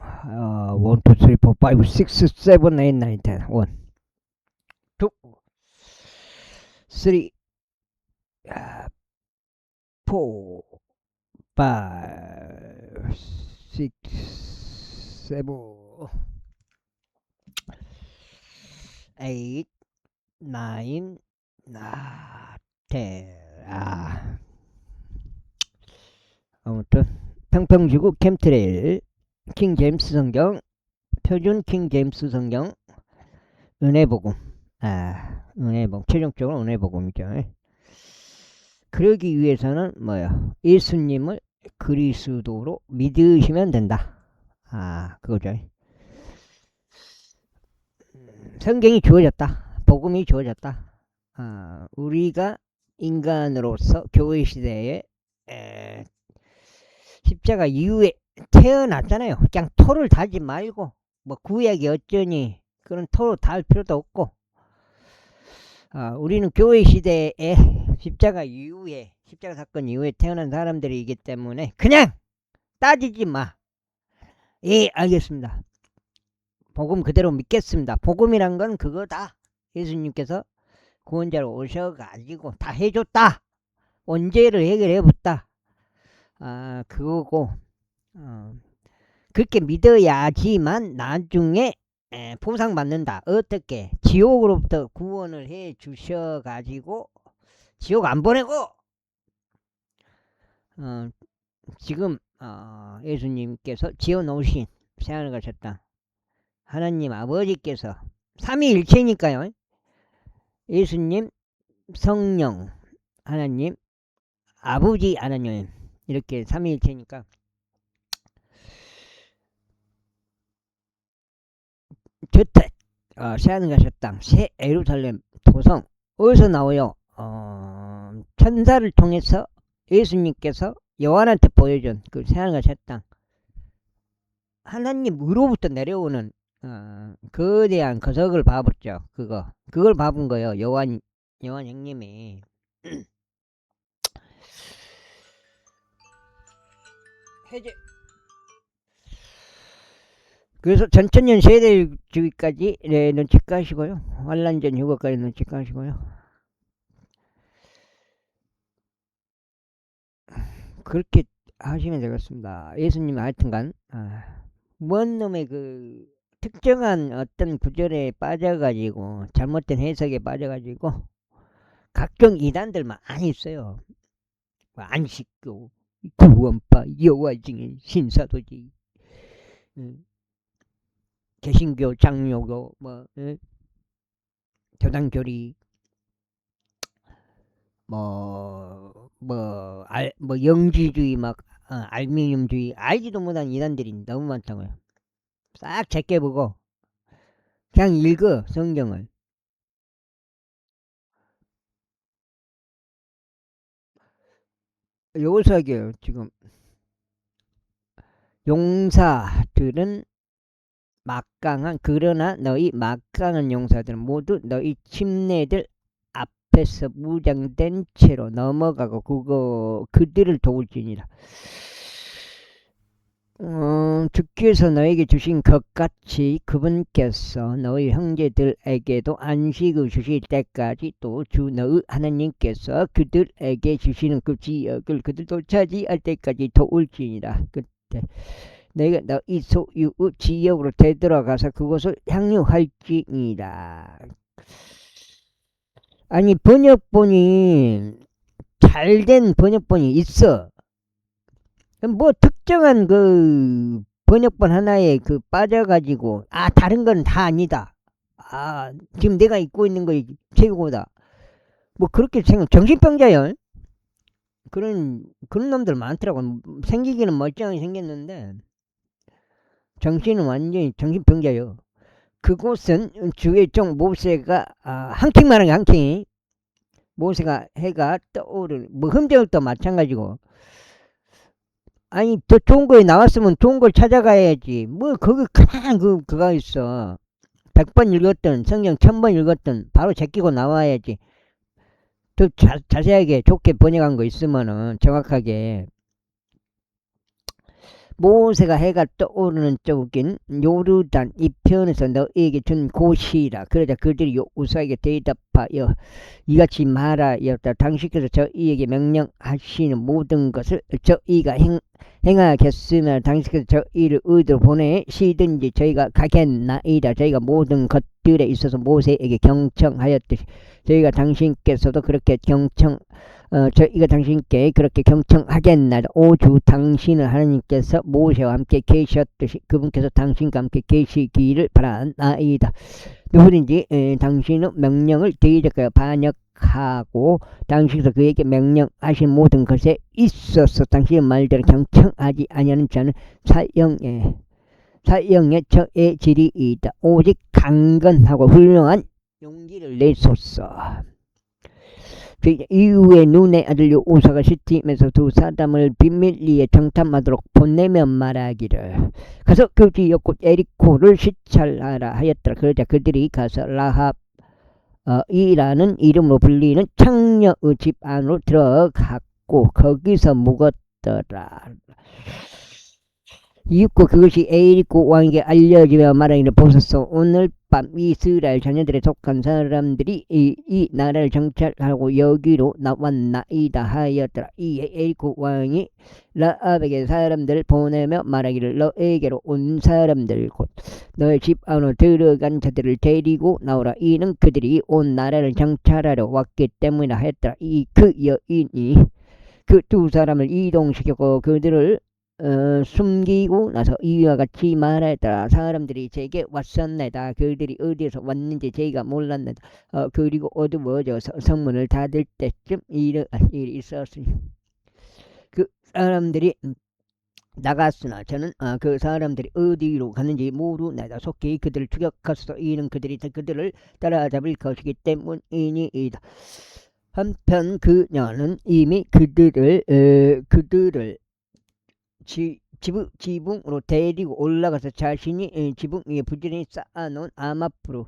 1, 2, 3, 4, 5, 6, 7, 8, 9, 10. 1, 2, 3, 4, 5, 6, 7, 8, 9, 10. 아무튼 평평지구 캠트레일 킹 제임스 성경, 표준 킹 제임스 성경, 은혜복음. 은혜복음, 최종적으로 은혜복음이죠. 그러기 위해서는 뭐야? 예수님을 그리스도로 믿으시면 된다. 그거죠. 성경이 주어졌다. 복음이 주어졌다. 우리가 인간으로서 교회 시대에 십자가 이후에 태어났잖아요. 그냥 토를 달지 말고 뭐 구약이 어쩌니 그런 토를 달 필요도 없고, 우리는 교회 시대에 십자가 사건 이후에 태어난 사람들이기 때문에 그냥 따지지 마. 예, 알겠습니다. 복음 그대로 믿겠습니다. 복음이란 건 그거다. 예수님께서 구원자로 오셔가지고 다 해줬다. 원죄를 해결해줬다. 그거고, 그렇게 믿어야지만 나중에 보상받는다. 어떻게? 지옥으로부터 구원을 해 주셔가지고 지옥 안 보내고, 지금 예수님께서 지어놓으신 새하늘 가셨다. 하나님 아버지께서 삼위일체니까요. 예수님, 성령, 하나님, 아버지 하나님, 이렇게 삼위일체니까 저택, 새하늘 가셨다. 새 예루살렘 도성 어디서 나와요? 천사를 통해서 예수님께서 요한한테 보여준 그 새하늘 가셨다. 하나님으로부터 내려오는 거대한 거석을 봐봤죠. 그걸 봐본 거예요. 요한 형님이. 해제. 그래서 전천년 세대주의까지 눈치 까시고요. 환란전 휴거까지 눈치 까시고요. 그렇게 하시면 되겠습니다. 예수님이 하여튼간 뭔 놈의 그 특정한 어떤 구절에 빠져가지고 잘못된 해석에 빠져가지고 각종 이단들 많이 있어요. 안식교, 구원파, 여호와증인, 신사도지, 개신교, 장로교, 교단교리, 영지주의, 알미늄주의, 알지도 못한 이단들이 너무 많다고요. 싹 제껴보고 그냥 읽어 성경을. 여기서 하게요. 지금 용사들은 그러나 너희 막강한 용사들은 모두 너희 침례들 앞에서 무장된 채로 넘어가고 그들을 도울지니라. 주께서 너에게 주신 것 같이 그분께서 너희 형제들에게도 안식을 주실 때까지 또 주 너희 하나님께서 그들에게 주시는 그 지역을 그들도 차지할 때까지 도울지니라. 그때 너희가 너희 소유 지역으로 되돌아가서 그곳을 향유할지니라. 아니, 번역본이 잘된 번역본이 있어. 뭐 특정한 그 번역본 하나에 그 빠져가지고 다른 건 다 아니다. 지금 내가 입고 있는 거 최고다. 뭐 그렇게 정신병자요. 그런 놈들 많더라고. 생기기는 멀쩡하게 생겼는데 정신은 완전히 정신병자요. 그곳은 주의 종 모세가 한킹 말한 게 한킹. 모세가 해가 떠오르는 흠정도 마찬가지고. 아니 더 좋은 거에 나왔으면 좋은 걸 찾아가야지. 거기 그냥 그가 있어. 100번 읽었던 성경 1000번 읽었던 바로 제끼고 나와야지. 더 자세하게 좋게 번역한 거 있으면은 정확하게 모세가 해가 떠오르는 쪽인 요르단 이편에서 너에게 준 곳이라. 그러자 그들이 여호수아에게 대답하여 이같이 말하였다. 당신께서 저희에게 명령하시는 모든 것을 저희가 행하겠으면 당신께서 저희를 어디로 보내시든지 저희가 가겠나이다. 저희가 모든 것들에 있어서 모세에게 경청하였듯이 저희가 당신께서도 그렇게 저희가 당신께 그렇게 경청하겠나이다. 오주 당신은 하나님께서 모세와 함께 계셨듯이 그분께서 당신과 함께 계시기를 바라나이다. 누구든지 당신은 명령을 대적하여 반역하고 당신께서 그에게 명령하신 모든 것에 있어서 당신의 말대로 경청하지 아니하는 자는 사형의 처해지리이다. 오직 강건하고 훌륭한 용기를 내소서. 이후에 눈의 아들 여호수아가 시팀에서 두 사람을 비밀리에 정탐하도록 보내며 말하기를 가서 그 지역 곧 에리코를 시찰하라 하였더라. 그러자 그들이 가서 라합 이라는 이름으로 불리는 창녀의 집 안으로 들어갔고 거기서 묵었더라. 이윽고 그것이 에리코 왕에게 알려지며 말하기를 보소서 오늘 밤 이스라엘 자녀들에 속한 사람들이 이 나라를 정찰하고 여기로 나왔나이다 하였더라. 이에 에리코 왕이 라합에게 사람들을 보내며 말하기를 너에게로 온 사람들 곧 너의 집 안으로 들어간 자들을 데리고 나오라. 이는 그들이 온 나라를 정찰하러 왔기 때문이라 하였더라. 그 여인이 그 두 사람을 이동시켰고 그들을 숨기고 나서 이와 같이 말했더라. 사람들이 제게 왔었나이다. 그들이 어디에서 왔는지 저희가 몰랐나이다. 그리고 어두워져서 성문을 닫을 때쯤 일이 있었으니 그 사람들이 나갔으나 저는 그 사람들이 어디로 가는지 모르나이다. 속히 그들을 추격하소서. 이는 그들이 그들을 따라잡을 것이기 때문이니이다. 한편 그녀는 이미 그들을 지붕으로 데리고 올라가서 자신이 지붕 위에 부지런히 쌓아놓은 암 앞으로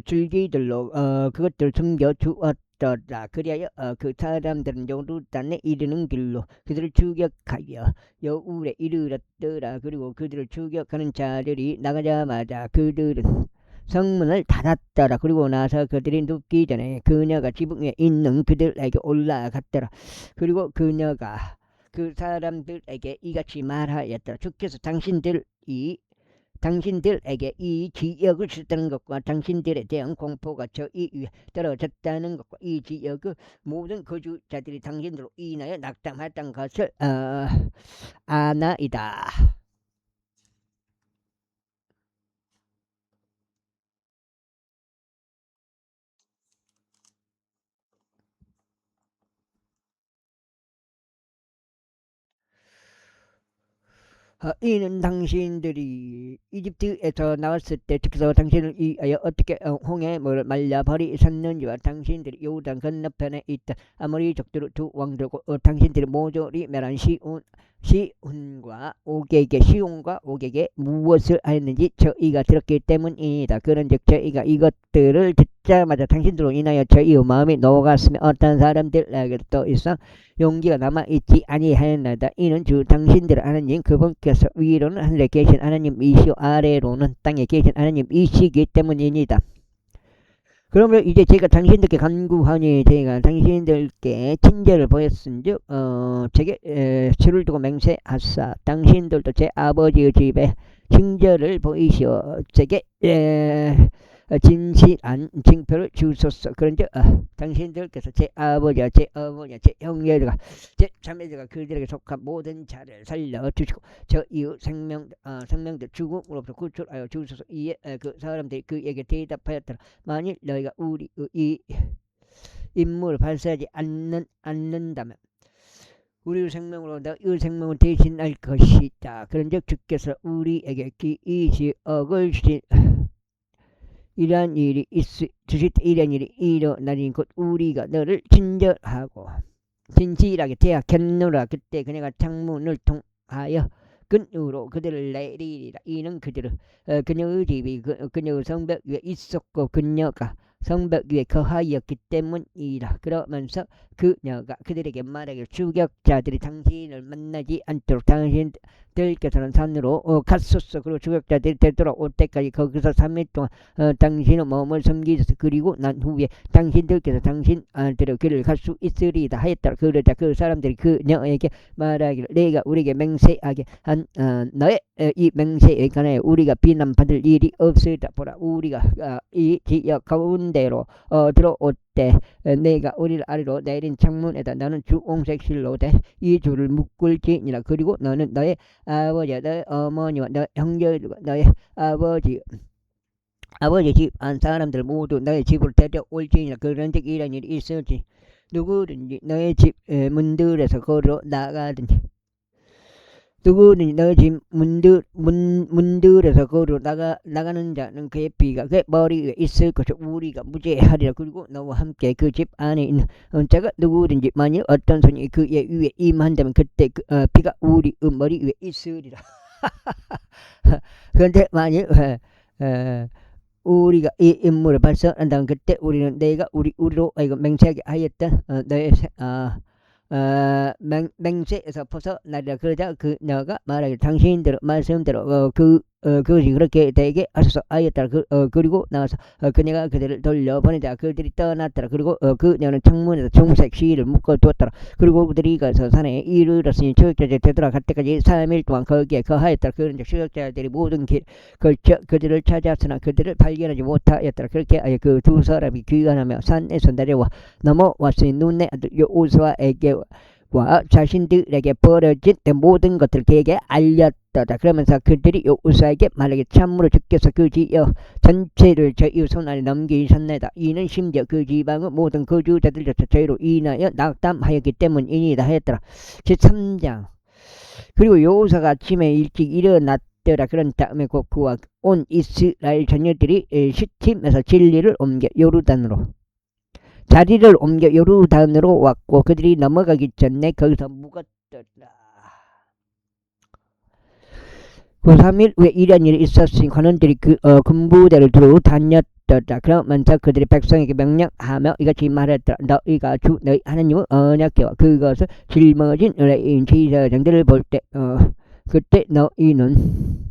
줄기들로 그것들을 숨겨주었더라. 그리하여 그 사람들은 요르단에 이르는 길로 그들을 추격하여 여울에 이르렀더라. 그리고 그들을 추격하는 자들이 나가자마자 그들은 성문을 닫았더라. 그리고 나서 그들이 눕기 전에 그녀가 지붕 위에 있는 그들에게 올라갔더라. 그리고 그녀가 그 사람들에게 이같이 말하였더라. 주께서 당신들에게 이 지역을 주셨다는 것과 당신들에 대한 공포가 저희 위에 떨어졌다는 것과 이 지역의 모든 거주자들이 당신들로 인하여 낙담했던 것을 아나이다. 이는 당신들이 이집트에서 나왔을 때 주께서 당신을 위하여 어떻게 홍해 물을 말려버리셨는지와 당신들이 요단 건너편에 있던 아모리 족들 두 왕들고 당신들이 모조리 멸한 시온과 옥에게 무엇을 하였는지 저희가 들었기 때문이다. 그런즉 저희가 이것들을 듣자마자 당신들로 인하여 저희의 마음이 녹았으며 어떤 사람들에게도 더 이상 용기가 남아있지 아니하였나이다. 이는 주 당신들의 하나님 그분께서 위로는 하늘에 계신 하나님이시오 아래로는 땅에 계신 하나님이시기 때문입니다. 그러므로 이제 제가 당신들께 간구하니 제가 당신들께 친절을 보였은즉 제게 주를 두고 맹세하사 당신들도 제 아버지의 집에 친절을 보이시어 제게 진실한 징표를 주소서. 그런즉 당신들께서 제 아버지와 제 어머니와 제 형제들과 제 자매들과 그들에게 속한 모든 자를 살려주시고 저희의 생명들 죽음으로부터 구출하여 주소서. 이에 그 사람들이 그에게 대답하였더라. 만일 너희가 우리의 이 임무를 발사하지 않는다면 우리의 생명으로 너희의 생명을 대신할 것이다. 그런즉 주께서 우리에게 이 지역을 주신 이러한 일이 일어나니 곧 우리가 너를 친절하고 진실하게 대하겠노라. 그때 그녀가 창문을 통하여 근으로 그들을 내리리라. 이는 그녀의 집이 그녀의 성벽 위에 있었고 그녀가 성벽 위에 거하였기 때문이라. 그러면서 그녀가 그들에게 말하기를 추격자들이 당신을 만나지 않도록 당신들께서는 산으로 갔었어. 그리고 추격자들이 되돌아올 때까지 거기서 3일 동안 당신의 몸을 섬기소서. 그리고 난 후에 당신들께서 당신 아들의 길을 갈 수 있으리다 하였더라. 그러자 그 사람들이 그녀에게 말하기를 내가 우리에게 맹세하게 한 너의 이 맹세에 관하여 우리가 비난받을 일이 없으리라. 보라, 우리가 이 지역 가운데로 들어올 때 내가 우리를 아래로 내린 창문에다 너는 주홍색 실로 돼 이 줄을 묶을지니라. 그리고 너는 너의 아버지와 너의 어머니와 너의 형제들과 너의 아버지 집 안 사람들 모두 너의 집으로 데려올지니라. 그런즉 이런 일이 있을지 누구든지 너의 집 문들에서 걸어 나가든지 누구든지 너의 집 문들에서 걸어 나가는 자는 그의 피가 그의 머리 위에 있을 것을 우리가 무죄하리라. 그리고 너와 함께 그 집 안에 있는 자가 누구든지 만일 어떤 손이 그의 위에 임한다면 그때 피가 우리 머리 위에 있으리라. 그런데 만일 우리가 이 임무를 발설한다면 그때 우리는 내가 우리로 맹세하게 하였던 너의 맹세에서 벗어나리라. 그러자 그녀가 말하기를 당신들 말씀대로 그것이 그렇게 되게 하소서 하였더라. 그리고 나와서 그녀가 그들을 돌려보내자 그들이 떠났더라. 그리고 그녀는 창문에서 청색 실을 묶어두었더라. 그리고 그들이 가서 산에 이르렀으니 추격자들이 되돌아갈 때까지 3일 동안 거기에 거하였더라. 그런즉 추격자들이 모든 길 걸쳐 그들을 찾았으나 그들을 발견하지 못하였더라. 그렇게 하여 그 두 사람이 귀환하며 산에서 내려와 넘어왔으니 눈의 아들 여호수아에게 와 자신들에게 벌어진 모든 것들을 그에게 알렸더라. 그러면서 그들이 여호수아에게 말하기를 참으로 주께서 그 지역 전체를 저희 손 안에 넘기셨나이다. 이는 심지어 그 지방의 모든 거주자들조차 저희로 인하여 낙담하였기 때문이니이다 하였더라. 제3장. 그리고 여호수아가 아침에 일찍 일어났더라. 그런 다음에 곧 그와 온 이스라엘 자녀들이 시팀에서 진리를 옮겨 요르단으로 자리를 옮겨 요르단으로 왔고 그들이 넘어가기 전에 거기서 묵었더라. 그 3일 후에 이런 일이 있었으니 관원들이 군부대를 두루 다녔더라. 그러면서 그들이 백성에게 명령하며 이같이 말했더라. 너희가 주 너희 하나님의 언약궤와 그것을 짊어진 레인 제사장들을 볼 때 그때 너희는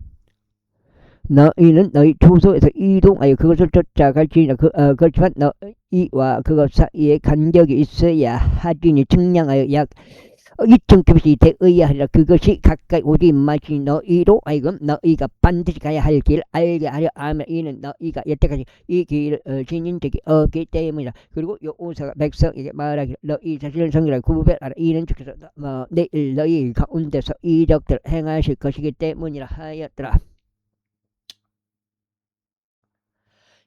너희 주소에서 이동하여 그것을 쫓아갈지니라. 그렇지만 너희와 그것 사이에 간격이 있어야 하지니 측량하여 약 2,000규빗이 되어야 하리라. 그것이 가까이 오지 마시니 너희로 하여금 너희가 반드시 가야 할 길을 알게 하려 하며 이는 너희가 여태까지 이 길을 지닌 적이 없기 때문이라. 그리고 여호수아가 백성에게 말하기를 너희 자신을 성결하게 구별하라. 이는 주께서 내일 너희 가운데서 이적들을 행하실 것이기 때문이라 하였더라.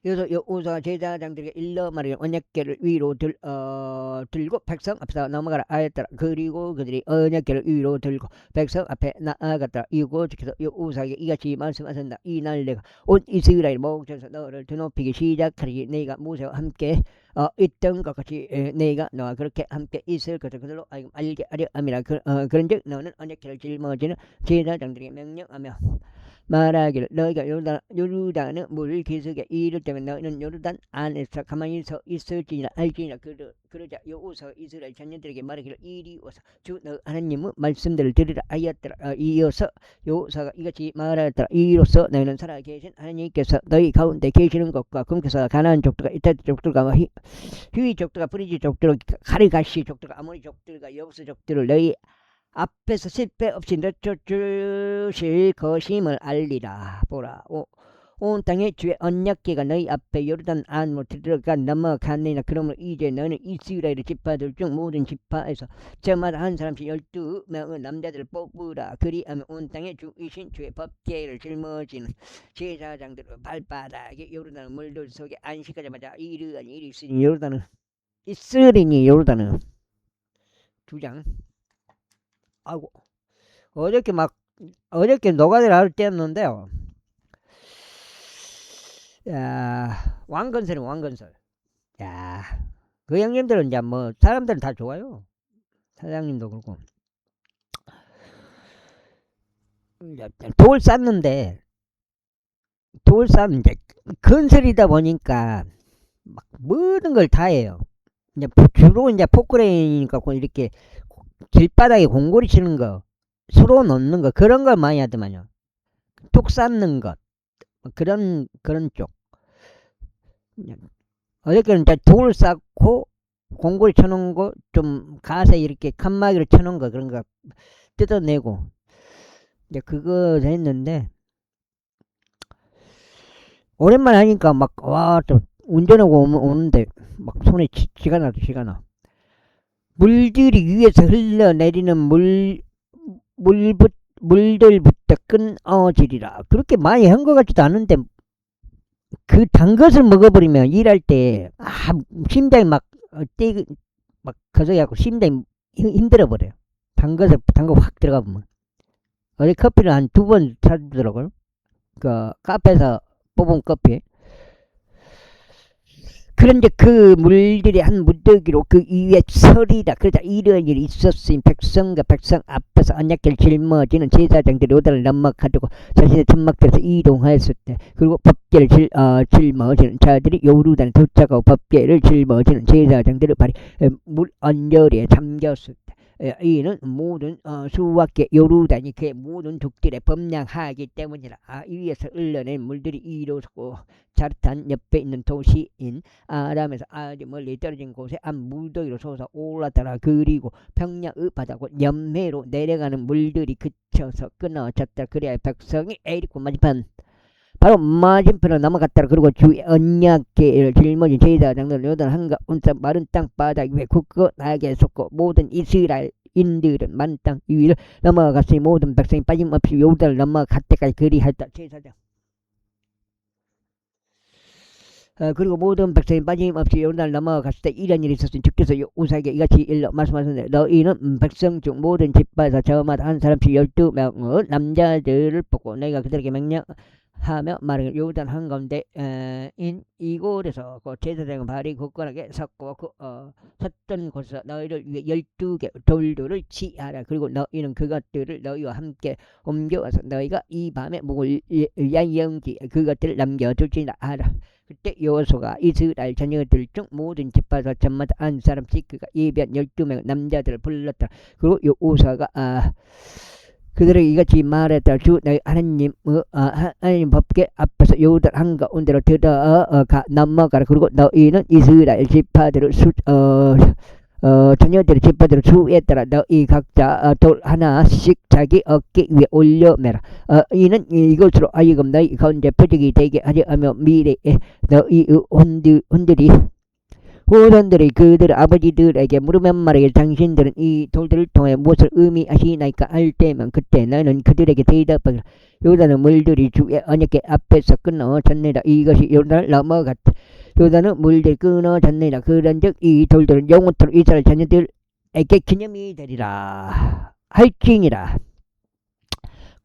그래서 여호수아가 제사장들에게 일러 말하기를 언약궤를 위로 들고 백성 앞에서 넘어가라 하였더라. 그리고 그들이 언약궤를 위로 들고 백성 앞에 나아갔더라. 이고 주께서 여호수아에게 이같이 말씀하셨다. 이날 내가 온 이스라엘 목전에서 너를 드높이기 시작하리니 내가 모세와 함께 있던 것 같이 내가 너와 그렇게 함께 있을 것을 그들로 알게 하려 함이라. 그런즉 너는 언약궤를 짊어지는 제사장들에게 명령하며 말하기를 너희가 요르단의 물 기슭에 이를 때면 너희는 요르단 안에서 가만히 서 있을지니라 알지니라. 그러자 여호수아가 이스라엘 자녀들에게 말하기를 이리 와서 주 너 하나님의 말씀들을 들으라 하였더라. 이어서 여호수아가 이같이 말하였더라. 이로써 너희는 살아계신 하나님께서 너희 가운데 계시는 것과 그분께서 가나안 족들과 이타리 족들과 휘 족들과 브리지 족들과 가르가시 족들과 아모리 족들과 여부스 족들을 너희 앞에서 실패 없이 내쫓으실 것임을 알리라. 보라, 온 땅에 주의 언약궤가 너희 앞에 요르단 안으로 들어가 넘어갔느니라. 그러므로 이제 너는 이스라엘 지파들 중 모든 지파에서 저마다 한 사람씩 12명의 남자들을 뽑으라. 그리하면 온 땅에 주이신 주의 법궤를 짊어지는 제사장들의 발바닥에 요르단 물들 속에 안식하자마자 이르한 일이 있으니 요르단은 있으리니 요르단은 2장. 아이고 어저께 노가다를 할 때였는데요. 야, 왕건설. 야, 그 형님들은 이제 뭐 사람들은 다 좋아요. 사장님도 그렇고 돌 쌌는데 건설이다 보니까 막 모든 걸 다 해요. 이제 주로 이제 포크레인이니까 이렇게 길바닥에 공고리 치는 거, 수로 놓는 거 그런 걸 많이 하더만요. 톡 쌓는 것 그런 쪽. 어저께는 이제 돌 쌓고 공고리 쳐놓은 거 좀 가세 이렇게 칸막이를 쳐놓은 거 그런 거 뜯어내고 이제 그거 했는데 오랜만에 하니까 막 와 또 운전하고 오는데 막 손에 쥐가 나. 물들이 위에서 흘러내리는 물들부터 끊어지리라. 그렇게 많이 한 것 같지도 않은데 그 단 것을 먹어버리면 일할 때 심장이 막 거저갖고 심장이 힘들어 버려요. 단 거 확 들어가 보면. 어제 커피를 한 2번 사주더라고요. 그 카페에서 뽑은 커피. 그런데 그 물들이 한 무더기로 그 위에 서리라. 그러자 이런 일이 있었으니 백성과 백성 앞에서 언약궤를 짊어지는 제사장들이 요단을 넘어가지고 자신의 천막들에서 이동하였을 때, 그리고 법궤를 짊어지는 자들이 요르단에 도착하고 법궤를 짊어지는 제사장들의 발이 물 언저리에 잠겼을 때, 이는 모든 수확계 요르단이 그 모든 족들에 범량하기 때문이라. 이 위에서 흘러낸 물들이 이로웠고 자르탄 옆에 있는 도시인 아람에서 아주 멀리 떨어진 곳에 무더기로 솟아 올라타라. 그리고 평야의 바다고 연매로 내려가는 물들이 그쳐서 끊어졌다. 그래야 백성이 에리코 맞은편 바로 맞은편으로 넘어갔다. 그리고 주의 언약궤를 짊어진 제사장들은 요단 한가운데 마른 땅바닥 위에 굳건하게 섰고 모든 이스라엘인들은 마른 땅 위를 넘어갔으니 모든 백성이 빠짐없이 요단을 넘어갈 때까지 그리하였다. 제사장 그리고 모든 백성이 빠짐없이 요단을 넘어갔을 때 이런 일이 있었으니 주께서 우사에게 이같이 일러 말씀하셨는데, 너희는 백성 중 모든 집에서 저마다 한 사람씩 12명의 남자들을 뽑고 내가 그들에게 명령하며 말하기를 요단 한가운데 인 이곳에서 그 제사장은 발이 굳건하게 섰고 섰던 곳에서 너희를 위해 12개 돌들을 치하라. 그리고 너희는 그것들을 너희와 함께 옮겨와서 너희가 이 밤에 목을 야영지 그것들을 남겨둘지라 하라. 그때 여호수아가 이스라엘 자녀들 중 모든 집에서 저마다 한 사람씩 그가 예비한 12명 남자들을 불렀다. 그리고 여호수아가 그들에게 이같이 말했다. 주 너희 하나님 법궤 앞에서 요단 한가운데로 넘어가라. 그리고 너희는 이스라엘 지파들을 자녀들의 지파들을 수에 따라 너희 각자 돌 하나씩 자기 어깨 위에 올려매라. 이는 이것으로 하여금 너희 가운데 표적이 되게 하려 미래에 너희 후손들이 그들 아버지들에게 물으면 말하길 당신들은 이 돌들을 통해 무엇을 의미하시나이까 할 때면 그때 너는 그들에게 대답하기를 요단은 물들이 주의 언약궤 앞에서 끊어졌느니라. 이것이 요단을 넘어갔다. 요단은 물들이 끊어졌느니라. 그런즉 이 돌들은 영원토록 이스라엘 자녀들에게 기념이 되리라 할지니라.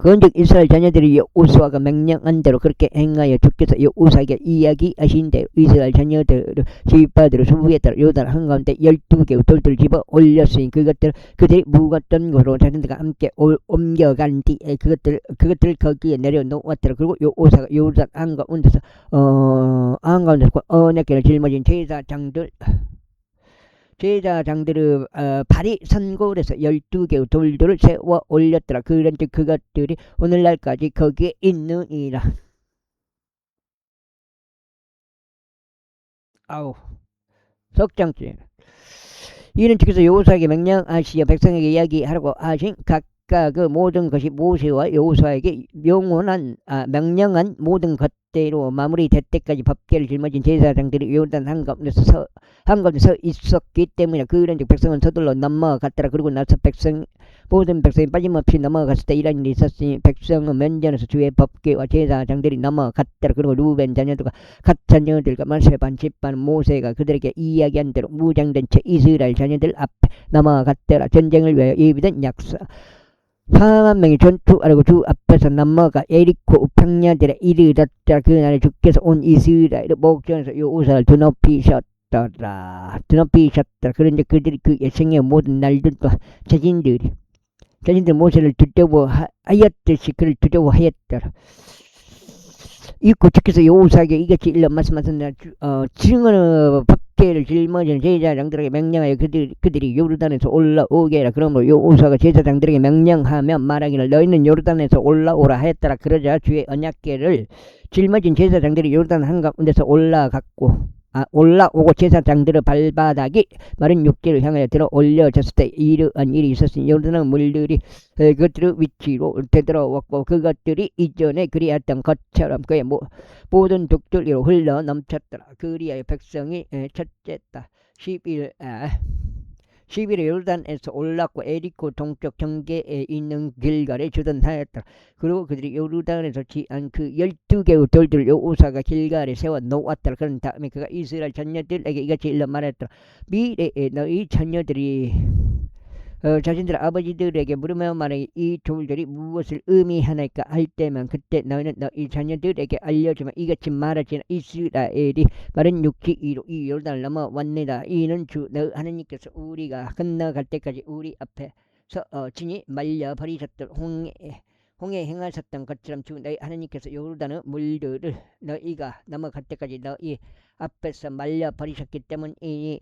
그런즉 이스라엘 자녀들이 여호수아가 명령한 대로 그렇게 행하여 주께서 여호수아에게 이야기하신 대로 이스라엘 자녀들을 지파들을 수부에 따라 요단 한가운데 12개의 돌들을 집어 올렸으니 그들이 묵었던 곳으로 자신들과 함께 옮겨간 뒤에 그것들 거기에 내려놓았더라. 그리고 여호수아가 요단 한가운데서 언약궤를 짊어진 제사장들의 발이 선골에서 12개의 돌들을 세워 올렸더라. 그런즉 그것들이 오늘날까지 거기에 있느니라. 석장째. 이는 주께서 여호수아에게 명령하시어 백성에게 이야기하라고 하신 각각의 모든 것이 모세와 여호수아에게 명령한 모든 것대로 마무리될 때까지 법궤를 짊어진 제사장들이 요단 한가운데 서 있었기 때문에 그런즉 백성은 서둘러 넘어갔더라. 그리고 나서 모든 백성이 빠짐없이 넘어갔을 때 이런 일이 있었으니 백성은 면전에서 주의 법궤와 제사장들이 넘어갔더라. 그리고 루벤 자녀들과 갓 자녀들과 만세 반 집반 모세가 그들에게 이야기한 대로 무장된 채 이스라엘 자녀들 앞에 넘어갔더라. 전쟁을 위하여 예비된 약사 4만 명이 전투하려고 주 앞에서 넘어가 예리코 평야들에 이르렀더라. 그날에 주께서 온 이스라엘의 목전에서 여호수아를 드높이셨더라. 그런데 그들이 그 예생의 모든 날들과 자신들 모세를 두려워하였듯이 그를 두려워하였더라. 있고 주께서 여호수아에게 이같이 일러 말씀하셨느니라. 증언의 법궤를 짊어진 제사장들에게 명령하여 그들이 요르단에서 올라오게 하라. 그러므로 여호수아가 제사장들에게 명령하며 말하기를 너희는 요르단에서 올라오라 하였더라. 그러자 주의 언약궤를 짊어진 제사장들이 요르단 한가운데서 올라오고 제사장들의 발바닥이 마른 육지를 향하여 들어 올려졌을 때 이러한 일이 있었으니 요르단 물들이 그들의 위치로 되돌아왔고 그것들이 이전에 그리했던 것처럼 그의 모든 독들이로 흘러 넘쳤더라. 그리하여 백성이 첫째 달 10일에 요르단에서 올랐고 에리코 동쪽 경계에 있는 길갈에 주둔하였더라. 그리고 그들이 요르단에서 취한 그 12개의 돌들을 여호수아가 길갈에 세워 놓았더라. 그런 다음에 그가 이스라엘 자녀들에게 이같이 일러 말했더라. 미래에 너희 자녀들이 자신들 아버지들에게 물으며 말하기 이 돌들이 무엇을 의미하나이까 할 때면 그때 너희는 너희 자녀들에게 알려주면 이같이 말하지나 이스라엘이 마른 육지 위로 이 요르단을 넘어왔느니라. 이는 주 너 하나님께서 우리가 건너갈 때까지 우리 앞에서 진히 말려버리셨던 홍해 행하셨던 것처럼 주 너희 하나님께서 요르단의 물들을 너희가 넘어갈 때까지 너희 앞에서 말려버리셨기 때문이니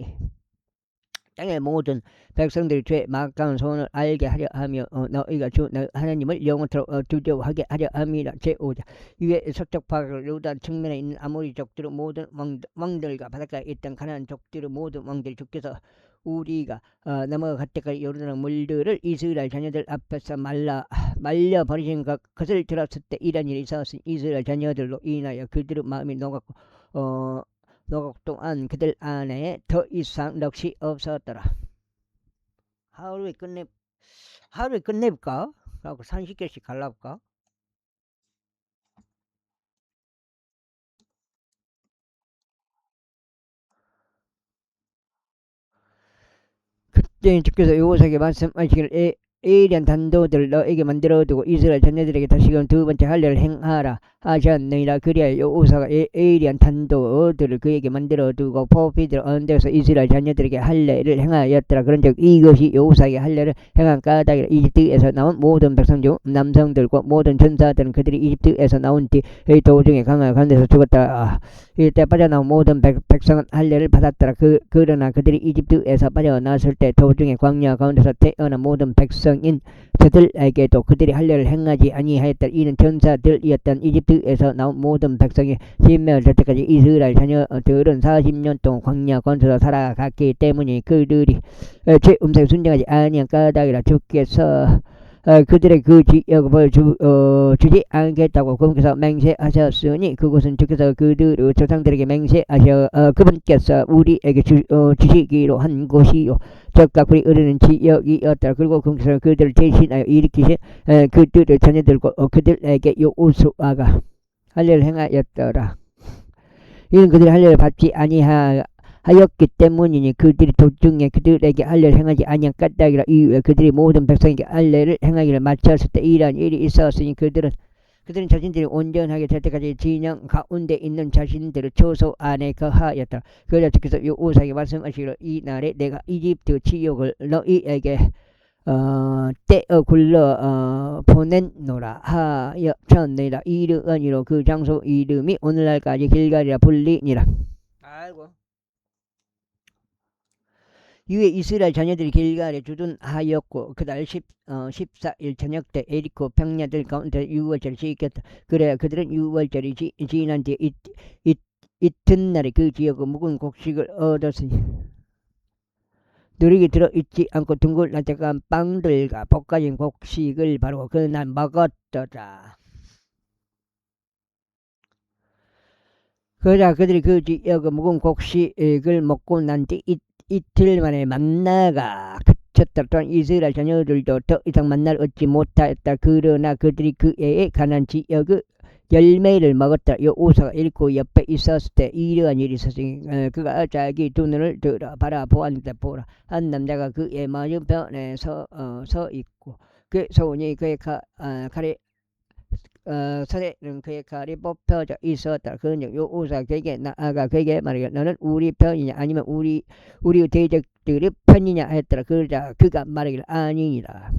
땅의 모든 백성들이 죄 막강한 소원을 알게 하려 하며 너희가 주 너희 하나님을 영원토록 두려워하게 하려 함이라. 제5장 위에 서쪽 바로 요르단 측면에 있는 아모리 족들의 모든 왕들과 바닷가에 있던 가나안 족들의 모든 왕들 주께서 우리가 넘어갈 때까지 요르단 물들을 이스라엘 자녀들 앞에서 말려버리신 것을 들었을 때 이런 일이 있었으니 이스라엘 자녀들로 인하여 그들의 마음이 녹았고 또한 그들 안에 더 이상 넋이 없었더라. 하루에 끝내볼까? 하고 30개씩 갈라볼까? 그때 주께서 여호수아에게 말씀하시기를 에이리안 단도들을 너에게 만들어두고 이스라엘 자녀들에게 다시금 두 번째 할례를 행하라 하셨느니라. 그리하여 여호수아가 에이리안 단도들을 그에게 만들어두고 포피들 언덕에서 이스라엘 자녀들에게 할례를 행하였더라. 그런즉 이것이 여호수아에게 할례를 행한 까닭이라. 이집트에서 나온 모든 백성 중 남성들과 모든 전사들은 그들이 이집트에서 나온 뒤 도중에 강을 가운데서 죽었다. 이때 빠져나온 모든 백성은 할례를 받았더라. 그러나 그들이 이집트에서 빠져나왔을 때 도중에 광야 가운데서 태어난 모든 백성인 저들에게도 그들이 할례를 행하지 아니하였다. 이는 전사들이었던 이집트에서 나온 모든 백성이 신명될 때까지 이스라엘 자녀들은 40년 동안 광야 가운데서 살아갔기 때문에 그들이 죄 음성에 순종하지 아니한 까닭이라. 주께서 그들의 그 지역을 주지 않겠다고 그분께서 맹세하셨으니 그곳은 주께서 그들의 조상들에게 맹세하셔 그분께서 우리에게 주시기로 한 곳이요 적각 불이 흐르는 지역이었더라. 그리고 그분께서 그들을 대신하여 일으키신 그들의 자녀들과 그들에게 여호수아가 할례를 행하였더라. 이는 그들이 할례를 받지 아니하였기 때문이니 그들이 도중에 그들에게 할례를 행하지 아니한 까닭이라. 이후에 그들이 모든 백성에게 할례를 행하기를 마쳤을 때 이러한 일이 있었으니 그들은 자신들이 온전하게 될 때까지 진영 가운데 있는 자신들의 처소 안에 거하였다. 그러자 주께서 여호수아에게 말씀하시기를 이 날에 내가 이집트 지역을 너희에게 떼어 굴러 보낸노라 하였느니라. 이러한 이로 그 장소 이름이 오늘날까지 길갈이라 불리니라. 아이고. 이후에 이스라엘 자녀들이 길갈에 주둔하였고 그달 14일 저녁 때 에리코 평야들 가운데 유월절을 지켰다. 그래야 그들은 유월절이 지난 뒤에 이튿날에 그 지역의 묵은 곡식을 얻었으니 누리기 들어있지 않고 둥글나tek한 빵들과 볶아진 곡식을 바르고 그날 먹었더라. 그러자 그들이 그 지역의 묵은 곡식을 먹고 난 뒤 이틀 만에 만나가 그쳤다. 또한 이스라엘 자녀들도 더 이상 만나를 얻지 못하였다. 그러나 그들이 그 해에 가나안 지역의 열매를 먹었다. 여호수아가 에리코 옆에 있었을 때 이러한 일이 있었으니 그가 자기 두 눈을 들어 바라보았는데 보라 한 남자가 그의 맞은편에 서 있고 그 손이 그의 칼에 선에는 그의 칼이 뽑혀져 있었다. 그런즉 여호수아가 그에게 나아가 그에게 말하기를 너는 우리 편이냐 아니면 우리의 대적들의 편이냐 하였더라. 그러자 그가 말하기를 아니니라.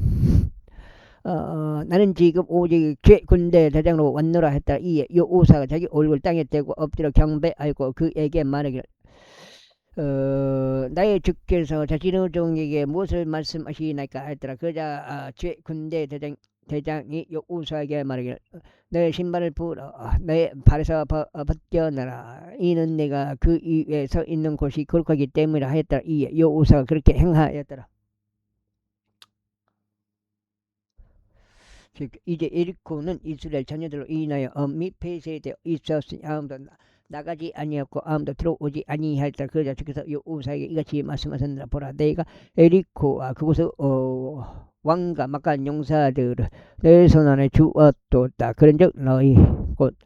나는 지금 오직 군대 대장으로 왔노라 했다. 이에 요우사가 자기 얼굴 땅에 대고 엎드려 경배하고 그에게 말하기를 나의 주께서 자신의 종에게 무엇을 말씀하시나이까 했더라. 그자 군대 대장이 요우사에게 말하기를 너의 신발을 풀어 너의 발에서 벗겨내라. 이는 내가 그 위에 서 있는 곳이 거룩하기 때문이라 하였더라. 이에 요우사가 그렇게 행하였더라. 이제 에리코는 이스라엘 자녀들로 인하여 엄히 폐쇄되어 있었으니 아무도 나가지 아니었고 아무도 들어오지 아니하였다. 그러자 주께서 요우사에게 이같이 말씀하셨느라. 보라, 내가 에리코와 그곳의 왕과 막간 용사들을 내 손 안에 주었도다. 그런즉 너희 곧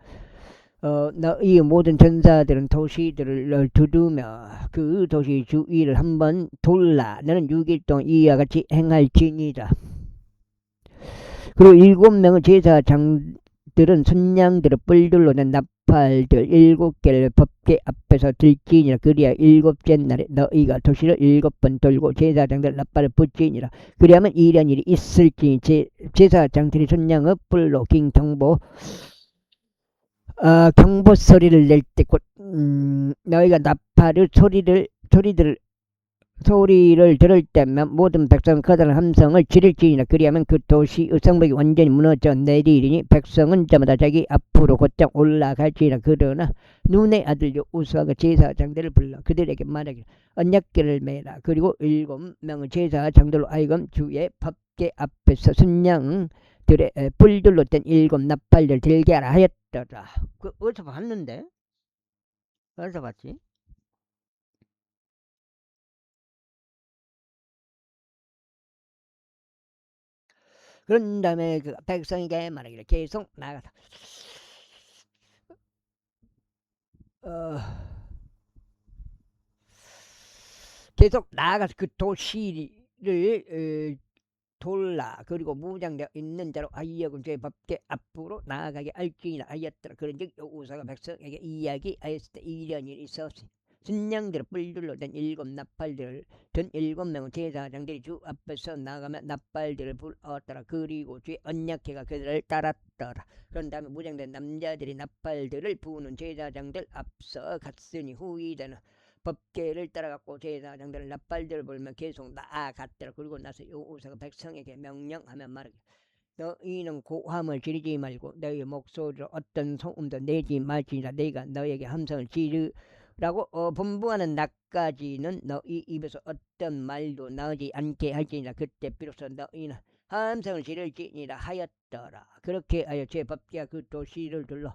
너희 모든 전사들은 도시들을 두르며 그 도시 주위를 한번 돌라. 너는 6일 동안 이와 같이 행할지니라. 그리고 7명의 제사장들은 순양들의 뿔들로 낸 나팔들 7개를 법궤 앞에서 들지니라. 그리야 7째 날에 너희가 도시를 7번 돌고 제사장들 나팔을 붙이니라. 그리하면 이런 일이 있을지니 제사장들이 순양의 뿔로 긴 경보 소리를 낼 때 곧 너희가 나팔의 소리를 들을 때면 모든 백성은 커다란 함성을 지를지니라. 그리하면 그 도시의 성벽이 완전히 무너져 내리리니 백성은 저마다 자기 앞으로 곧장 올라갈지니라. 그러나 눈의 아들 요우사가 제사장들을 불러 그들에게 말하기를 언약궤를 매라. 그리고 7명의 제사장들로 하여금 주의 법궤 앞에서 순양들의 뿔들로 된 7 나팔들 들게 하라 하였더라. 어디서 봤는데? 어디서 봤지? 그런 다음에 그 백성에게 말하기를 계속 나가서 계속 나가서 그 도시를 돌라. 그리고 무장되어 있는 자로 하여금 제 법궤 앞으로 나아가게 할지니라 하였더라. 그런즉 요우사가 백성에게 이야기하였을 때 이런 일이 있었으니 순양들의 뿔들로 된 7 나팔들을 든 7명의 제사장들이 주 앞에서 나가며 나팔들을 불었더라. 그리고 주의 언약궤가 그들을 따랐더라. 그런 다음에 무장된 남자들이 나팔들을 부는 제사장들 앞서 갔으니 후이되는 법궤를 따라갔고 제사장들은 나팔들을 불며 계속 나아갔더라. 그리고 나서 요우사가 백성에게 명령하며 말하기를 너희는 고함을 지르지 말고 너희 목소리로 어떤 소음도 내지 말지니라. 내가 너에게 함성을 지르라고 분부하는 날까지는 너희 입에서 어떤 말도 나오지 않게 할지니라. 그때 비로소 너희는 함성을 지를지니라 하였더라. 그렇게 하여 제 법궤가 그 도시를 둘러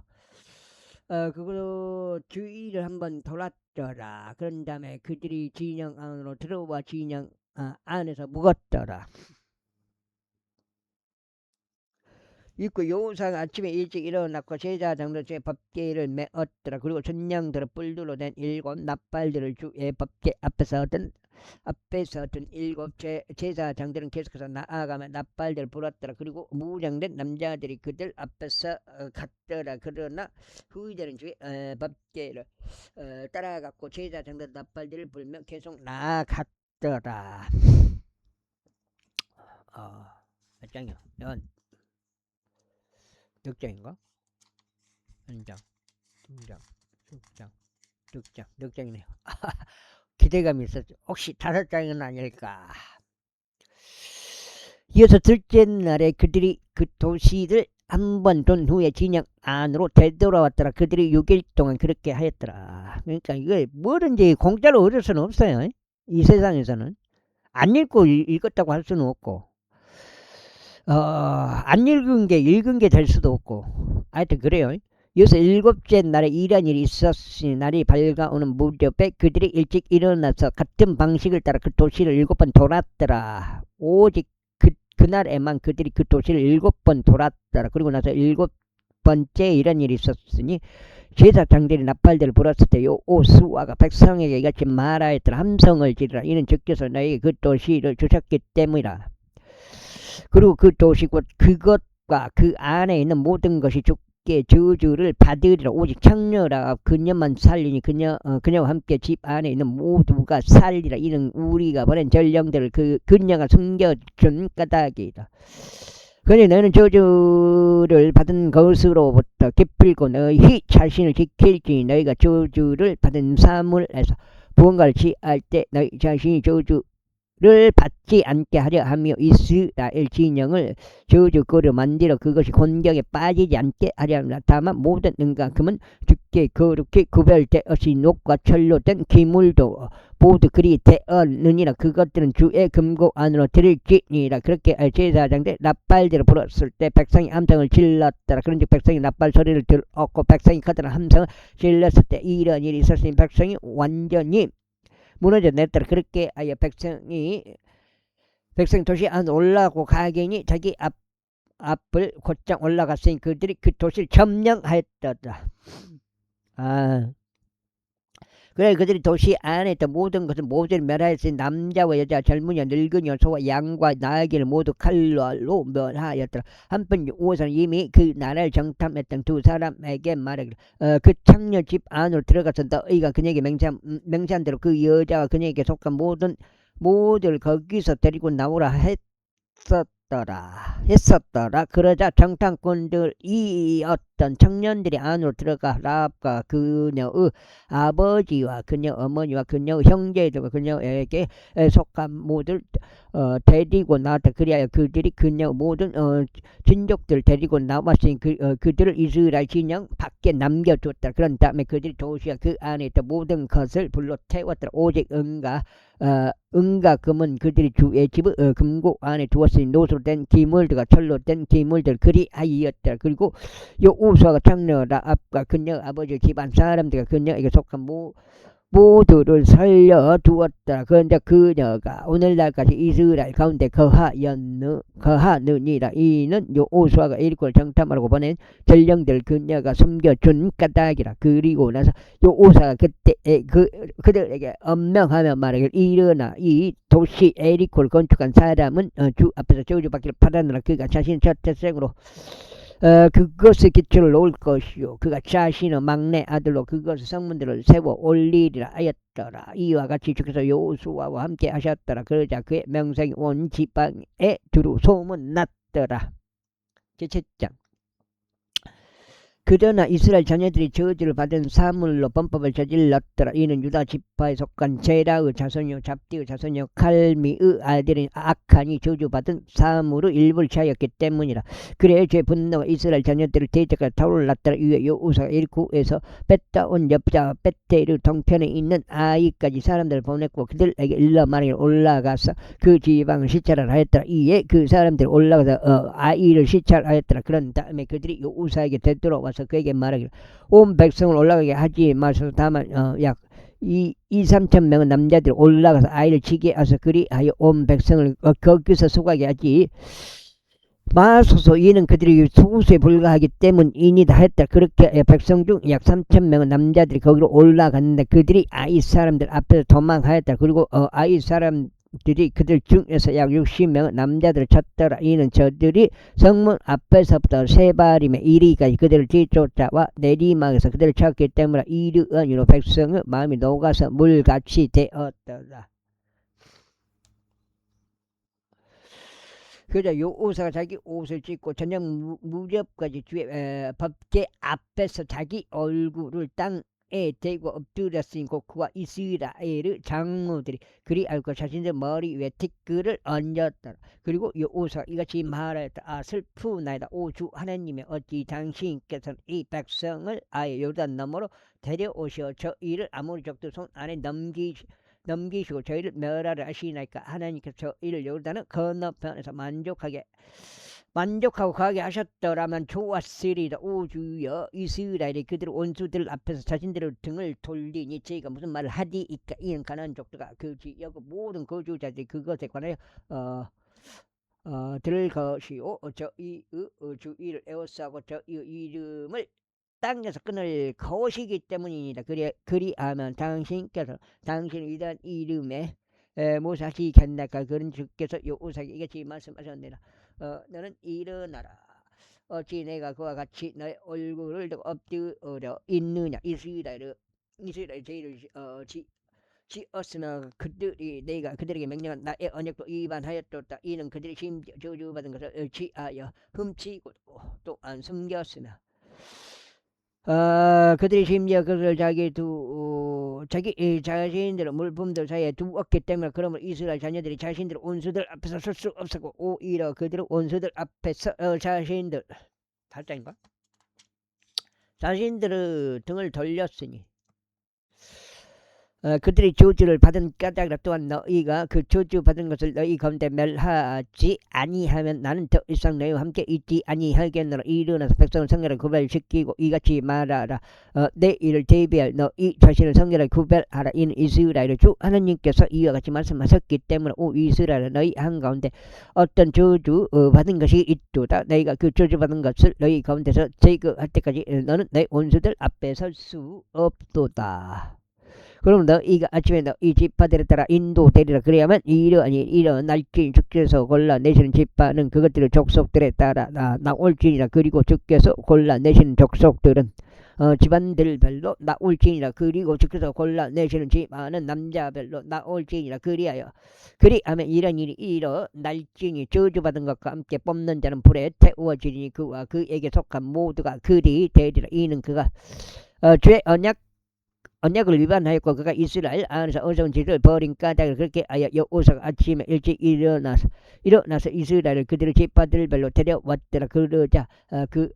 그걸로 주위를 한번 돌았더라. 그런 다음에 그들이 진영 안으로 들어와 진영 안에서 묵었더라. 있고 요우사가 아침에 일찍 일어났고 제사장들 제 법궤를 메었더라. 그리고 순양들의 뿔들로 된 7 나팔들을 주의 법궤 앞에서 든 7 제사장들은 계속해서 나아가며 나팔들을 불었더라. 그리고 무장된 남자들이 그들 앞에서 갔더라. 그러나 후이들은 주의 법궤를 따라갔고 제사장들 나팔들을 불며 계속 나아갔더라. 몇 장이야? 몇 장인가? 1장, 2장, 3장, 6장, 6장이네요. 기대감이 있었죠. 혹시 5장은 아닐까? 이어서 둘째 날에 그들이 그 도시를 한번 돈 후에 진영 안으로 되돌아왔더라. 그들이 6일 동안 그렇게 하였더라. 그러니까 이거 뭐든지 공짜로 얻을 수는 없어요. 이 세상에서는 안 읽고 읽었다고 할 수는 없고 안 읽은 게 될 수도 없고 하여튼 그래요. 여기서 7째 날에 이런 일이 있었으니 날이 밝아오는 무렵에 그들이 일찍 일어나서 같은 방식을 따라 그 도시를 7번 돌았더라. 오직 그날에만 그들이 그 도시를 7번 돌았더라. 그리고 나서 7번째 이런 일이 있었으니 제사장들이 나팔들을 불었을 때 요우사가 백성에게 이같이 말하였더라. 함성을 지르라. 이는 주께서 너에게 그 도시를 주셨기 때문이라. 그리고 그 도시 곧 그것과 그 안에 있는 모든 것이 주께 저주를 받으리라. 오직 창녀라 그녀만 살리니 그녀와 함께 집 안에 있는 모두가 살리라. 이는 우리가 보낸 전령들을 그 그녀가 숨겨준 까닭이다. 그러니 너는 저주를 받은 것으로부터 기필고 너희 자신을 지킬지 너희가 저주를 받은 사물에서 무언가를 취할 때 너희 자신이 저주를 받지 않게 하려 하며 이스라엘 진영을 저주거로 만들어 그것이 곤경에 빠지지 않게 하려 합니다. 다만 모든 은과 금은 주께 거룩히 구별되었으니 녹과 철로 된 기물도 모두 그리 되었느니라. 그것들은 주의 금고 안으로 들일지니라. 그렇게 제사장들 납발대로 불었을 때 백성이 함성을 질렀더라. 그런즉 백성이 납발 소리를 들었고 백성이 커다란 함성을 질렀을 때 이런 일이 있었으니 백성이 완전히 무너져 냈더라. 그렇게 하여 백성이 도시 안 올라가고 가견이 자기 앞을 곧장 올라갔으니 그들이 그 도시를 점령하였더라. 그래 그들이 도시 안에 있던 모든 것을 모두 멸하였으니 남자와 여자 젊은이와 늙은이와 소와 양과 나귀를 모두 칼로 멸하였더라. 한편 여호와는 이미 그 나라를 정탐했던 두 사람에게 말하기를 그 창녀 집 안으로 들어가서 너희가 그녀에게 맹세한 대로 그 여자와 그녀에게 속한 모두를 거기서 데리고 나오라 했었더라. 그러자 정탐꾼들이 어떤 청년들이 안으로 들어가 라합과 그녀의 아버지와 그녀 어머니와 그녀의 형제들과 그녀에게 속한 모두를 데리고 나왔다. 그리하여 그들이 그녀 모든 친족들 데리고 나왔으니 그들을 이스라엘 진영 밖에 남겨두었다. 그런 다음에 그들이 도시와 그 안에 있던 모든 것을 불로 태웠더라. 오직 은과 금은 그들이 주의 집의 금고 안에 두었으니 노소로 된 기물들과 철로 된 기물들 그리하였더라. 그리고 여호수아가 장로 라합과 그녀 아버지 집안 사람들과 그녀에게 속한 모두를 살려두었다. 그런데 그녀가 오늘날까지 이스라엘 가운데 거하느니라. 이는 여호수아가 일꾼을 정탐하라고 보낸 전령들 그녀가 숨겨준 까닭이라. 그리고 나서 여호수아가 그때 그들에게 엄명하며 말하기를 일어나 이 도시 에리코를 건축한 사람은 주 앞에서 저주받기를 바라느라 그가 자신의 첫 태생으로 그것의 기초를 놓을 것이요 그가 자신의 막내 아들로 그것의 성문들을 세워 올리리라 하였더라. 이와 같이 주께서 여호수아와 함께 하셨더라. 그러자 그의 명성이 온 지방에 두루 소문났더라. 제7장. 그러나 이스라엘 자녀들이 저주를 받은 사물로 범법을 저질렀더라. 이는 유다 지파에 속한 제라의 자손이요 잡디의 자손이요 칼미의 아들인 악한이 저주받은 사물의 일부를 취하였기 때문이라. 그래 제 분노가 이스라엘 자녀들을 대적하여 타올랐더라. 이에 여호수아가 일구에서 뺐다온 여자 베텔의 동편에 있는 아이까지 사람들을 보냈고 그들에게 일러 말하기를 올라가서 그 지방을 시찰하라 하였더라. 이에 그 사람들이 올라가서 아이를 시찰하였더라. 그런 다음에 그들이 여호수아에게 되돌아와서 그에게 말하기를 온 백성을 올라가게 하지 마소서. 다만 약 2-3천 명의 남자들이 올라가서 아이를 치게 하서 그리하여 온 백성을 거기서 수고하게 하지 마소서. 이는 그들이 소수에 불과하기 때문이니다 했다. 그렇게 백성 중 약 3천 명의 남자들이 거기로 올라갔는데 그들이 아이 사람들 앞에서 도망하였다. 그리고 아이 사람들이 그들 중에서 약 60명의 남자들을 쳤더라. 이는 저들이 성문 앞에서부터 세바림에 이리까지 그들을 뒤쫓아와 내리막에서 그들을 쳤기 때문에 이르언이로 백성의 마음이 녹아서 물같이 되었더라. 그러자 여호수아가 자기 옷을 찢고 저녁 무렵까지 주의 법궤 앞에서 자기 얼굴을 땅에 대고 엎드렸으니 그와 이스라엘의 장로들이 그리 알고 자신의 머리 위에 티끌을 얹었더라. 그리고 여호수아가 이같이 말하였다. 슬프나이다. 오 주 하나님의 어찌 당신께서는 이 백성을 아예 요단 너머로 데려오시어 저희를 아모리 족들 손 안에 넘기시고 저희를 멸하려 하시나이까. 하나님께서 저희를 요르단의 건너편에서 만족하고 가게 하셨더라면 좋았으리다. 오 주여 이스라엘이 그들 원수들 앞에서 자신들의 등을 돌리니 저희가 무슨 말을 하리이까. 이는 가나안 족들과 그 지역 모든 거주자들이 그것에 관하여 들을 것이요 저희의 주의를 에워싸고 저희의 이름을 땅에서 끊을 것이기 때문이니다. 그리하면 당신께서 당신 위대한 이름에 모사시겠나이까. 그런 주께서 여호수아에게 이같이 말씀하셨느니라. 너는 일어나라. 어찌 내가 그와 같이 너의 얼굴을 엎드려 있느냐. 이스라엘 죄를 지었으나 그들이 내가 그들에게 명령한 나의 언약도 위반하였도다. 이는 그들이 심지어 저주받은 것을 취하여 훔치고 또한 숨겼으나 그들이 심지어 그것을 자기 자신들의 물품들 사이에 두었기 때문에 그러므로 이스라엘 자녀들이 자신들의 원수들 앞에서 설 수 없었고 오히려 그들은 원수들 앞에서 자신들 달짝인가? 자신들의 등을 돌렸으니 그들이 저주를 받은 까닭이라 또한 너희가 그 저주 받은 것을 너희 가운데 멸하지 아니하면 나는 더 이상 너희와 함께 있지 아니하겠노라. 일어나서 백성을 성결하게 구별시키고 이같이 말하라. 내 일을 대비할 너희 자신을 성결하게 구별하라. 이는 이스라엘의 주 하나님께서 이와 같이 말씀하셨기 때문에 오 이스라엘 너희 한가운데 어떤 저주 받은 것이 있도다. 너희가 그 저주 받은 것을 너희 가운데서 제거할 때까지 너는 내 원수들 앞에 설 수 없도다. 그럼 너희가 아침에 너희 지파들에 따라 인도되리라. 그래야만 이러한 날짜인 주께서 골라내시는 지파는 그것들의 족속들에 따라 나올지니라. 그리고 주께서 골라내시는 족속들은 집안들별로 나올지니라. 그리고 주께서 골라내시는 지파는 남자별로 나올지니라. 그리하면 이런 일이 날짜니 저주받은 것과 함께 뽑는 자는 불에 태워지니 그와 그에게 속한 모두가 그리 되리라. 이는 그가 죄 언약을 위반하였고 그가 이스라엘 안에서 어리석은 짓을 벌인 까닭을 그렇게 하여 여호사가 아침에 일찍 일어나서 이스라엘을 그들의 지파들별로 데려왔더라. 그러자 그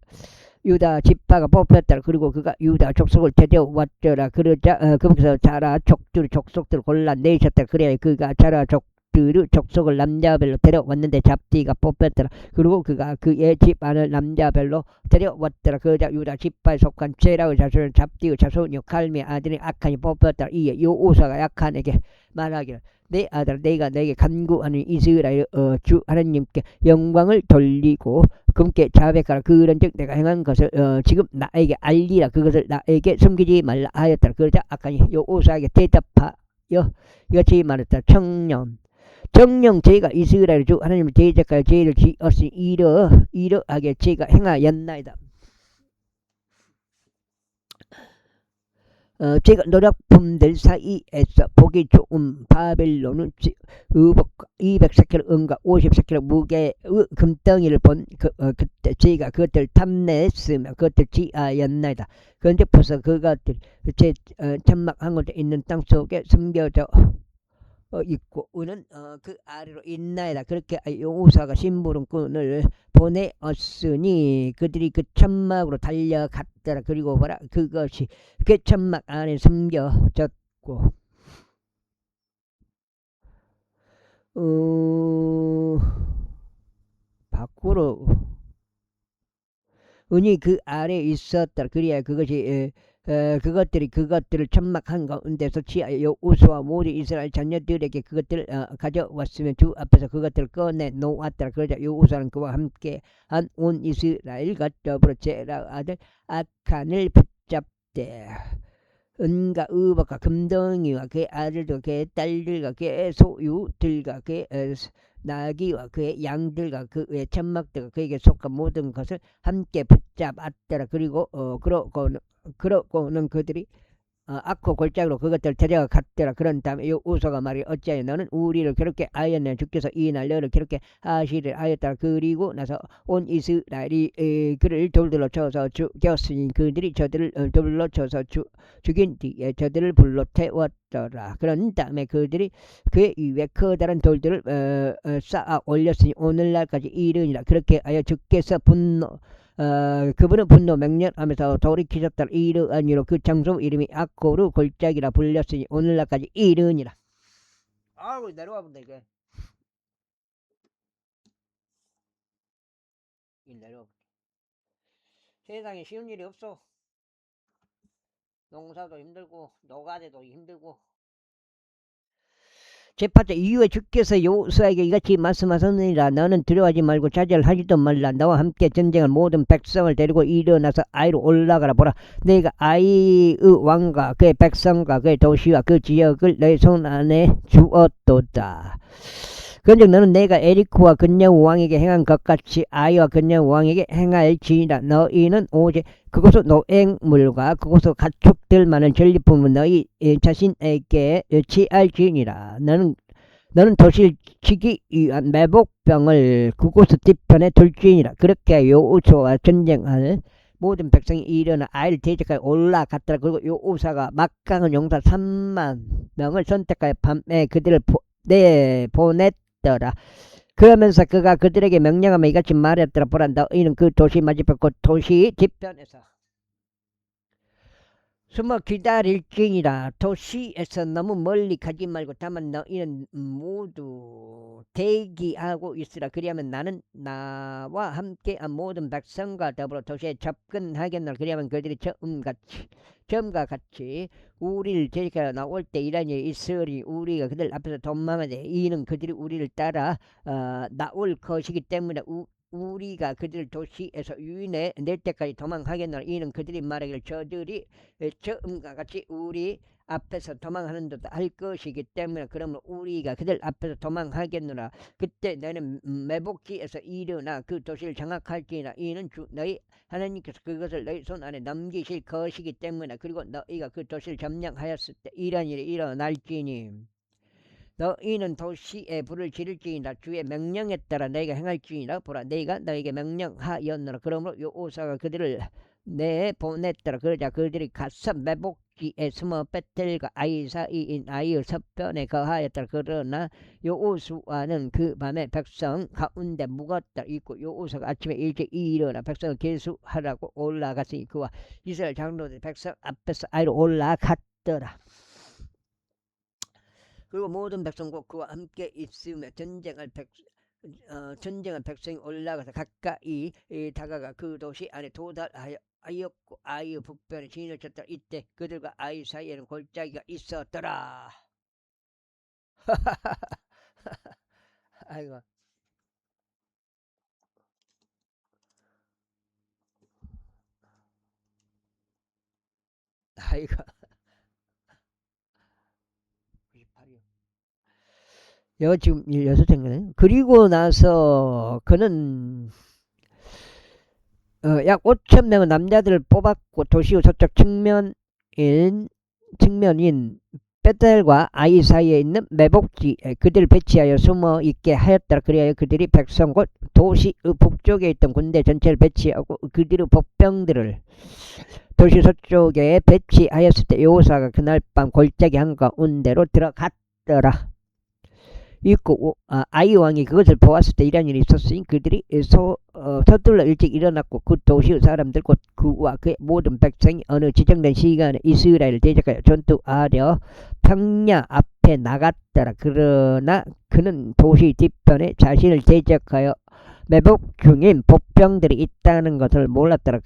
유다 지파가 뽑혔더라. 그리고 그가 유다 족속을 데려왔더라. 그러자 그분께서 자라 족속들을 골라내셨더라. 그래야 그가 자라 족속을 남자별로 데려왔는데 잡디가 뽑혔더라. 그리고 그가 그의 집안을 남자별로 데려왔더라. 그러자 유다 지파에 속한 제라의 자손 잡디의 자손이요 갈미의 아들이 악한이 뽑혔더라. 이에 여호사가 악한에게 말하기를 내 아들 내가 내게 간구하는 이스라엘 주 하나님께 영광을 돌리고 그분께 자백하라. 그런즉 내가 행한 것을 지금 나에게 알리라. 그것을 나에게 숨기지 말라 하였더라. 그러자 악한이 여호사에게 대답하여 이같이 말했다. 정령 제가 이스라엘 주 하나님의 대적하여 죄를 지었으니 이러하게 제가 행하였나이다. 제가 노략품들 사이에서 보기 좋은 바벨론은 200세켈 은과 50세켈 무게의 금덩이를 본 그때 제가 그것들 탐내했으며 그것들 지하였나이다. 그런데 벌써 그것들이 제 천막한 곳에 있는 땅 속에 숨겨져 있고 우는 그 아래로 있나이다. 그렇게 여호사가 심부름꾼을 보내었으니 그들이 그 천막으로 달려갔더라. 그리고 보라 그것이 그 천막 안에 숨겨졌고 밖으로 은이 그 아래에 있었더라. 그래야 그것이 그것들을 천막한 가운데서 취하여 여호수아 모두 이스라엘 자녀들에게 그것들을 가져왔으면 주 앞에서 그것들을 꺼내 놓았더라. 그러자 여호수아는 그와 함께 한 온 이스라엘과 더불어 제라 아들 악한을 붙잡되 은과 의복과 금덩이와 그의 아들과 그의 딸들과 그의 소유들과 그의 나귀와 그의 양들과 그의 천막들과 그에게 속한 모든 것을 함께 붙잡았더라. 그리고 그러고는 그들이 악고 골짜기로 그것들 데려갔더라. 그런 다음에 여호수아가 말이 어찌하여 너는 우리를 괴롭게 하였느냐. 주께서 이날 너를 괴롭게 하시리라 하였더라. 그리고 나서 온 이스라엘이 그를 돌들로 쳐서 죽였으니 그들이 저들을 돌로 쳐서 죽인 뒤에 저들을 불로 태웠더라. 그런 다음에 그들이 그의 위에 커다란 돌들을 쌓아 올렸으니 오늘날까지 이르니라. 그렇게 하여 주께서 그분은 분노 맹렬하면서 돌이키셨더라. 이러한 이로 그 장소 이름이 악고르 골짜기라 불렸으니 오늘날까지 이르니라. 아우 내려와 본다 이게. 내려와. 세상에 쉬운 일이 없어. 농사도 힘들고 노가대도 힘들고 제파자 이후에 주께서 여호수아에게 이같이 말씀하셨느니라. 너는 두려워하지 말고 좌절하지도 말라. 너와 함께 전쟁할 모든 백성을 데리고 일어나서 아이로 올라가라. 보라 내가 아이의 왕과 그의 백성과 그의 도시와 그 지역을 너의 손 안에 주었도다. 그런즉 너는 내가 에리코와 그녀 왕에게 행한 것 같이 아이와 그녀 왕에게 행할지니라. 너희는 오직 그곳의 노획물과 그곳의 가축들만을 전리품은 너희 자신에게 취할지니라. 너는 도시를 치기 위한 매복병을 그곳의 뒤편에 둘지니라. 그렇게 여호수아와 전쟁할 모든 백성이 일어나 아이를 대적하여 올라갔더라. 그리고 여호수아가 막강한 용사 3만 명을 선택하여 밤에 그들을 내보냈더라. 그러면서 그가 그들에게 명령하며 이같이 말했더라. 보라, 너희는 그 도시 맞은편 곧 도시 뒤편에서 숨어 기다릴지니라. 도시에서 너무 멀리 가지 말고 다만 너희는 모두 대기하고 있으라. 그리하면 나는 나와 함께한 모든 백성과 더불어 도시에 접근하겠노라. 그리하면 그들이 처음과 같이 우리를 대적하여 나올 때 이란 일이 있으리. 우리가 그들 앞에서 도망하되 이는 그들이 우리를 따라 나올 것이기 때문에 우리가 그들 도시에서 유인해 낼 때까지 도망하겠노라. 이는 그들이 말하기를 저들이 처음과 같이 우리 앞에서 도망하는 듯 할 것이기 때문에 그러므로 우리가 그들 앞에서 도망하겠노라. 그때 너는 매복지에서 일어나 그 도시를 장악할지니라. 이는 주 너희 하나님께서 그것을 너희 손 안에 넘기실 것이기 때문에 그리고 너희가 그 도시를 점령하였을 때 이런 일이 일어날지니 너희는 도시에 불을 지를지니라. 주의 명령에 따라 너희가 행할지니라. 보라, 내가 너희에게 명령하였노라. 그러므로 여호수아가 그들을 내보냈더라. 그러자 그들이 가서 매복지에 숨어 베텔과 아이 사이인 아이의 서편에 거하였더라. 그러나 여호수아는 그 밤에 백성 가운데 묵었다 있고 여호수아가 아침에 일찍 일어나 백성을 계수하라고 올라갔으니 그와 이스라엘 장로들이 백성 앞에서 아이로 올라갔더라. 그리고 모든 백성과 그와 함께 있으며 전쟁할 백성이 올라가서 가까이 다가가 그 도시 안에 도달하였고 아이의 북편에 진을 쳤더라. 이때 그들과 아이 사이에는 골짜기가 있었더라. 아이고, 아이고. 98이요. 여기 지금 16장이네. 그리고 나서 그는 약 5,000명의 남자들을 뽑았고 도시의 서쪽 측면인 베델과 아이 사이에 있는 매복지에 그들을 배치하여 숨어 있게 하였더라. 그리하여 그들이 백성 곧 도시의 북쪽에 있던 군대 전체를 배치하고 그들의 복병들을 도시 서쪽에 배치하였을 때 여호수아가 그날 밤 골짜기 한가운데로 들어갔더라. 있고 아이 왕이 그것을 보았을 때 이런 일이 있었으니 그들이 서둘러 일찍 일어났고 그 도시의 사람들 곧 그와 그의 모든 백성이 어느 지정된 시간에 이스라엘을 대적하여 전투하려 평야 앞에 나갔더라. 그러나 그는 도시 뒤편에 자신을 대적하여 매복 중인 복병들이 있다는 것을 몰랐더라.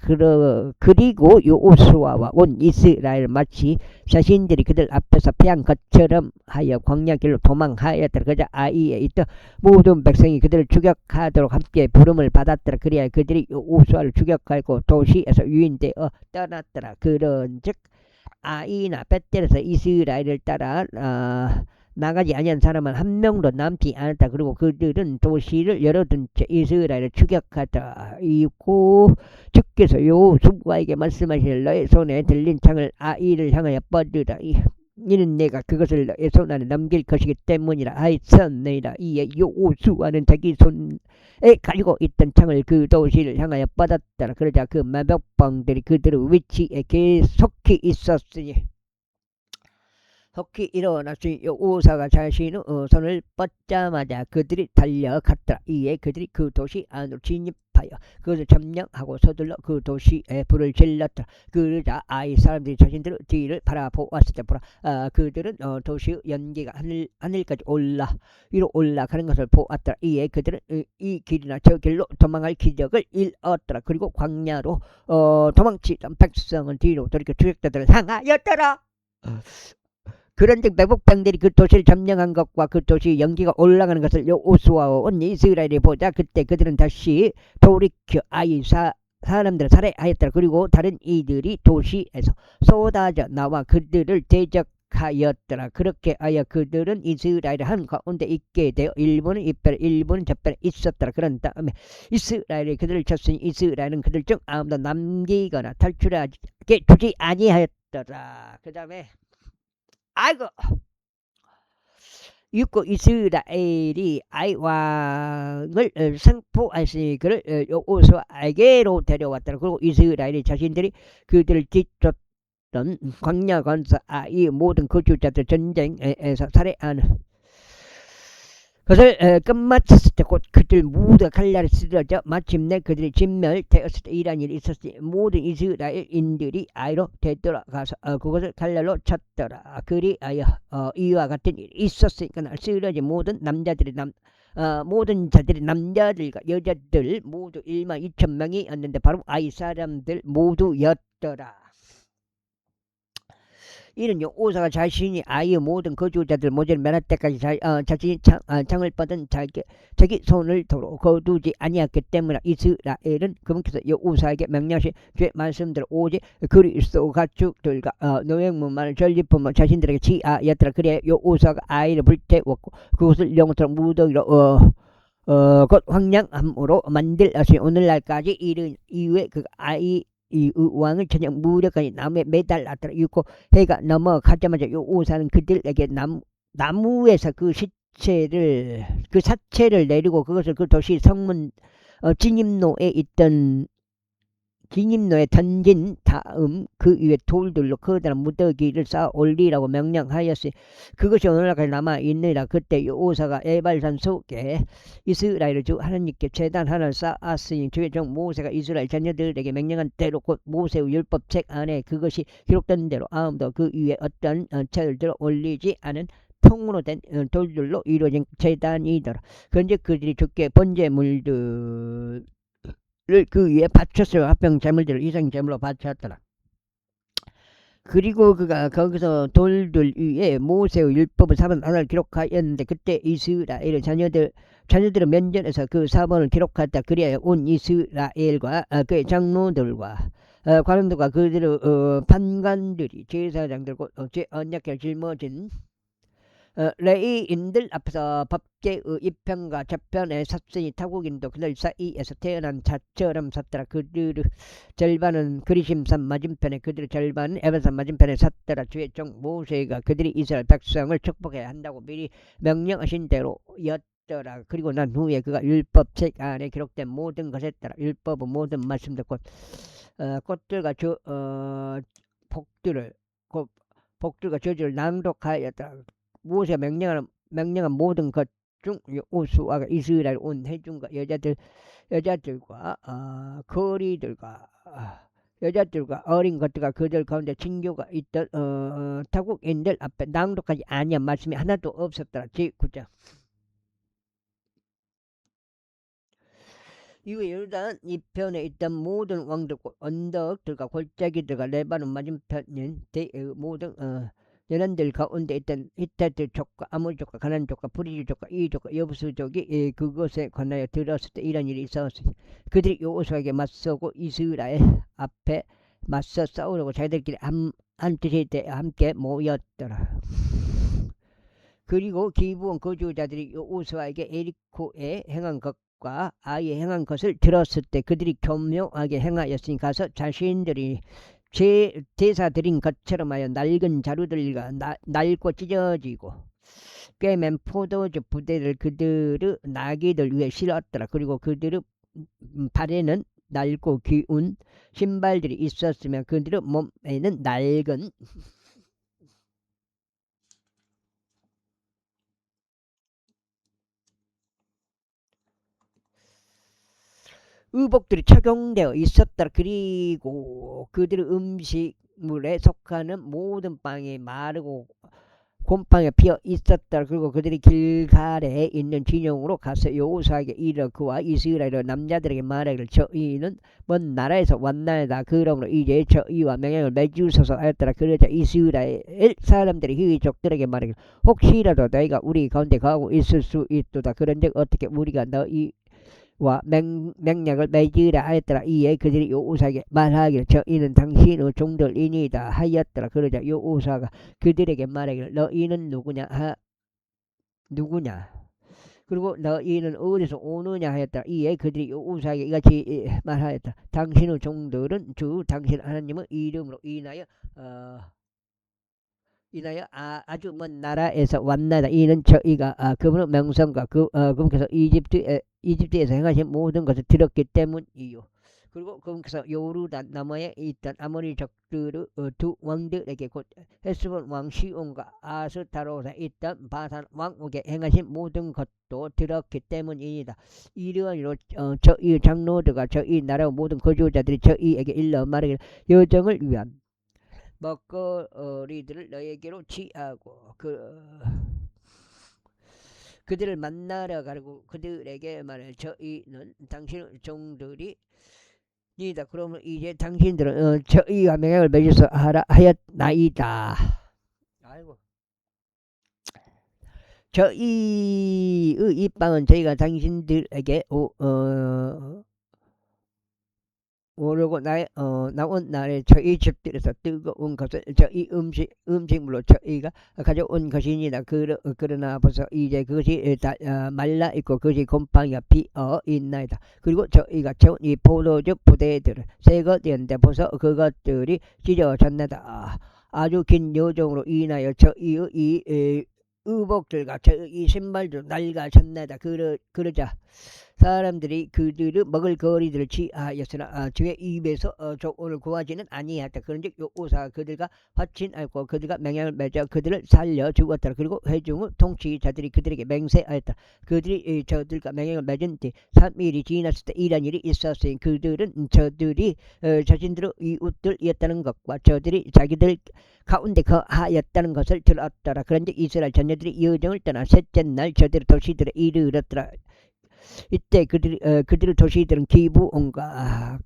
그리고 여호수아와 온 이스라엘 마치 자신들이 그들 앞에서 패한 것처럼 하여 광야길로 도망하였더라. 그자 아이에 있던 모든 백성이 그들을 추격하도록 함께 부름을 받았더라. 그리하여 그들이 여호수아를 추격하고 도시에서 유인되어 떠났더라. 그런즉 아이나 베텔에서 이스라엘을 따라 나가지 아니한 사람은 한 명도 남지 않았다. 그리고 그들은 도시를 열어둔 채 이스라엘을 추격하다. 이고 주께서 여호수아에게 말씀하시되 너의 손에 들린 창을 아이를 향하여 뻗으라. 이는 내가 그것을 너의 손 안에 넘길 것이기 때문이라 하였느니라. 이에 여호수아는 자기 손에 가지고 있던 창을 그 도시를 향하여 뻗었더라. 그러자 그 매복병들이 그들의 위치에 계속히 있었으니 속히 일어났으니 여호수아가 자신의 손을 뻗자마자 그들이 달려갔더라. 이에 그들이 그 도시 안으로 진입하여 그것을 점령하고 서둘러 그 도시에 불을 질렀더라. 그러자 아이 사람들이 자신들의 뒤를 바라보았을 때 보라, 그들은 도시의 연기가 하늘까지 위로 올라가는 것을 보았더라. 이에 그들은 이 길이나 저 길로 도망할 기적을 잃었더라. 그리고 광야로 도망치던 백성은 뒤로 돌이켜 추격자들을 향하였더라. 그런즉 매복병들이 그 도시를 점령한 것과 그 도시 연기가 올라가는 것을 여호수아와 온 이스라엘이 보자 그때 그들은 다시 돌이켜 아이 사람들을 살해하였더라. 그리고 다른 이들이 도시에서 쏟아져 나와 그들을 대적하여 기록하였더라. 그렇게 하여 그들은 이스라엘 한 가운데 있게 되어 일본은 이편에 일본은 저편에 있었더라. 그런 다음에 이스라엘이 그들을 쳤으니 이스라엘은 그들 중 아무도 남기거나 탈출하게 주지 아니하였더라. 그 다음에 아이고 육고 이스라엘이 아이 왕을 생포하시니 그를 여호수아에게로 데려왔더라. 그리고 이스라엘이 자신들이 그들을 찢었던 광야 건사 아이 모든 거주자들 전쟁에서 살해하는 그것을 끝마쳤을 때 곧 그들 모두 칼날에 쓰러져 마침내 그들이 진멸되었을 때 이란 일이 있었으니 모든 이스라엘인들이 아이로 되돌아가서 그것을 칼날로 쳤더라. 그리하여 이와 같은 일이 있었으니까 쓰러진 모든 남자들이 모든 자들이 남자들과 여자들 모두 12,000명이었는데 바로 아이 사람들 모두였더라. 이는 여호사가 자신이 아이의 모든 거주자들 모조리 면할 때까지 자신이 창을 뻗은 자기 손을 도로 거두지 아니했기 때문에 이스라엘은 그분께서 여호사에게 명령하신 주의 말씀대로 오직 그리스도 가축들과 노획물만을 전리품을 자신들에게 취하였더라. 그래야 여호사가 아이를 불태웠고 그것을 영토록 무더기로 곧 황량함으로 만들었으니 오늘날까지 이른 이후에 그 아이 이 왕을 저녁 무렵까지 나무에 매달았더라. 이고 해가 넘어가자마자 여호사는 그들에게 나무에서 그 사체를 내리고 그것을 그 도시 성문 진입로에 던진 다음 그 위에 돌들로 커다란 무더기를 쌓아 올리라고 명령하였으니 그것이 오늘날까지 남아있느니라. 그때 여호사가 에발산 속에 이스라엘 주 하나님께 제단 하나를 쌓았으니 주의 종 모세가 이스라엘 자녀들에게 명령한 대로 곧 모세의 율법책 안에 그것이 기록된 대로 아무도 그 위에 어떤 채를 들어 올리지 않은 통으로 된 돌들로 이루어진 제단이더라. 그런데 그들이 주께 번제물들 그 위에 바쳤어요. 합병 제물들을 희생 제물로 바쳤더라. 그리고 그가 거기서 돌들 위에 모세의 율법을 4번 하나를 기록하였는데 그때 이스라엘의 자녀들을 면전에서 그 4번을 기록하였다. 그리하여 온 이스라엘과 그의 장로들과 관원들과 그들의 판관들이 제사장들과 언약궤를 짊어진 레이인들 앞에서 법계의 이편과 저편에 섰으니 타국인도 그들 사이에서 태어난 자처럼 섰더라. 그들의 절반은 그리심산 맞은편에 그들의 절반은 에발산 맞은편에 섰더라. 주의 종 모세가 그들이 이스라엘 백성을 축복해야 한다고 미리 명령하신 대로 였더라. 그리고 난 후에 그가 율법책 안에 기록된 모든 것에 따라 율법의 모든 말씀들 곧 꽃들과 복들과 저주를 낭독하였더라. 모세가 명령한 모든 것 중 여호수아가 이스라엘 온 회중과 여자들과 거리들과 여자들과 어린 것들과 그들 가운데 친교가 있던 타국인들 앞에 낭독하지 아니한 말씀이 하나도 없었더라. 제9장 이후에 요르단 이편에 있던 모든 왕들과 언덕들과 골짜기들과 레바논 맞은편인 대의 모든 연안들 가운데 있던 히타트 족과 아몰 족과 가나안 족과 브리즈 족과 이 족과 여부수 족이 그것에 관하여 들었을 때 이런 일이 있었으니 그들이 여호수아에게 맞서고 이스라엘 앞에 맞서 싸우려고 자기들끼리 한 뜻이 돼 함께 모였더라. 그리고 기브온 거주자들이 여호수아에게 에리코에 행한 것과 아이에 행한 것을 들었을 때 그들이 교묘하게 행하였으니 가서 자신들이 제사 드린 것처럼 하여 낡은 자루들과 낡고 찢어지고 꿰맨 포도주 부대를 그들의 나귀들 위에 실었더라. 그리고 그들의 발에는 낡고 기운 신발들이 있었으며 그들의 몸에는 낡은 의복들이 착용되어 있었더라. 그리고 그들의 음식물에 속하는 모든 빵이 마르고 곰팡이가 피어 있었더라. 그리고 그들이 길갈에 있는 진영으로 가서 여호수아에게 이르러 그와 이스라엘 남자들에게 말하기를 저희는 먼 나라에서 왔나이다. 그러므로 이제 저희와 명령을 맺으소서 하였더라. 그러자 이스라엘 사람들이 희족들에게 말하기를 혹시라도 너희가 우리 가운데 가고 있을 수 있도다. 그런즉 어떻게 우리가 너희 와 맹약을 맺으라 하였더라. 이에 그들이 여호사에게 말하기를 저희는 당신의 종들이니이다 하였더라. 그러자 여호사가 그들에게 말하기를 너희는 누구냐 그리고 너희는 어디서 오느냐 하였더라. 이에 그들이 여호사에게 이같이 말하였다. 당신의 종들은 주 당신 하나님의 이름으로 인하여 아주 먼 나라에서 왔나이다. 이는 저희가 그분의 명성과 그분께서 이집트에서 행하신 모든 것을 들었기 때문이요. 그리고 그분께서 요르단 너머에 있던 아모리 적들의 두 왕들에게 곧 헤스본 왕 시온과 아스타롯에 있던 바산 왕에게 행하신 모든 것도 들었기 때문이다. 이러하니로 저희 장로들과 저희 나라의 모든 거주자들이 저희에게 일러 말하기를 여정을 위한 먹거리들을 너에게로 취하고 그들을 만나러 가고 그들에게 말해 저희는 당신의 종들이 니다. 그러면 이제 당신들은 저희가 명령을 맺어서 하라 하였나이다. 아이고. 저희의 입방은 저희가 당신들에게 오르고 나온 날에 저희 집들에서 뜨거운 것을 저희 음식물로 저희가 가져온 것이니라. 그러나 벌써 이제 그것이 다 말라 있고 그것이 곰팡이가 피어 있나이다. 그리고 저희가 채운 이 포도즙 부대들을 새것이었는데 벌써 그것들이 찢어졌나이다. 아주 긴 여정으로 인하여 저희의 이 의복들과 저희 신발도 낡아졌나이다. 그러자 사람들이 그들의 먹을 거리들을 취하였으나 주의 입에서 조언을 구하지는 아니하였다. 그런즉 여호사가 그들과 화친하였고 그들과 명령을 맺어 그들을 살려 죽었더라. 그리고 회중의 통치자들이 그들에게 맹세하였다. 그들이 저들과 명령을 맺은 뒤 3일이 지났을 때 이런 일이 있었으니 그들은 저들이 자신들의 이웃들이었다는 것과 저들이 자기들 가운데 거하였다는 것을 들었더라. 그런즉 이스라엘 자녀들이 여정을 떠나 셋째 날 저들의 도시들에 이르렀더라. 이때 그들의 도시들은 기브온과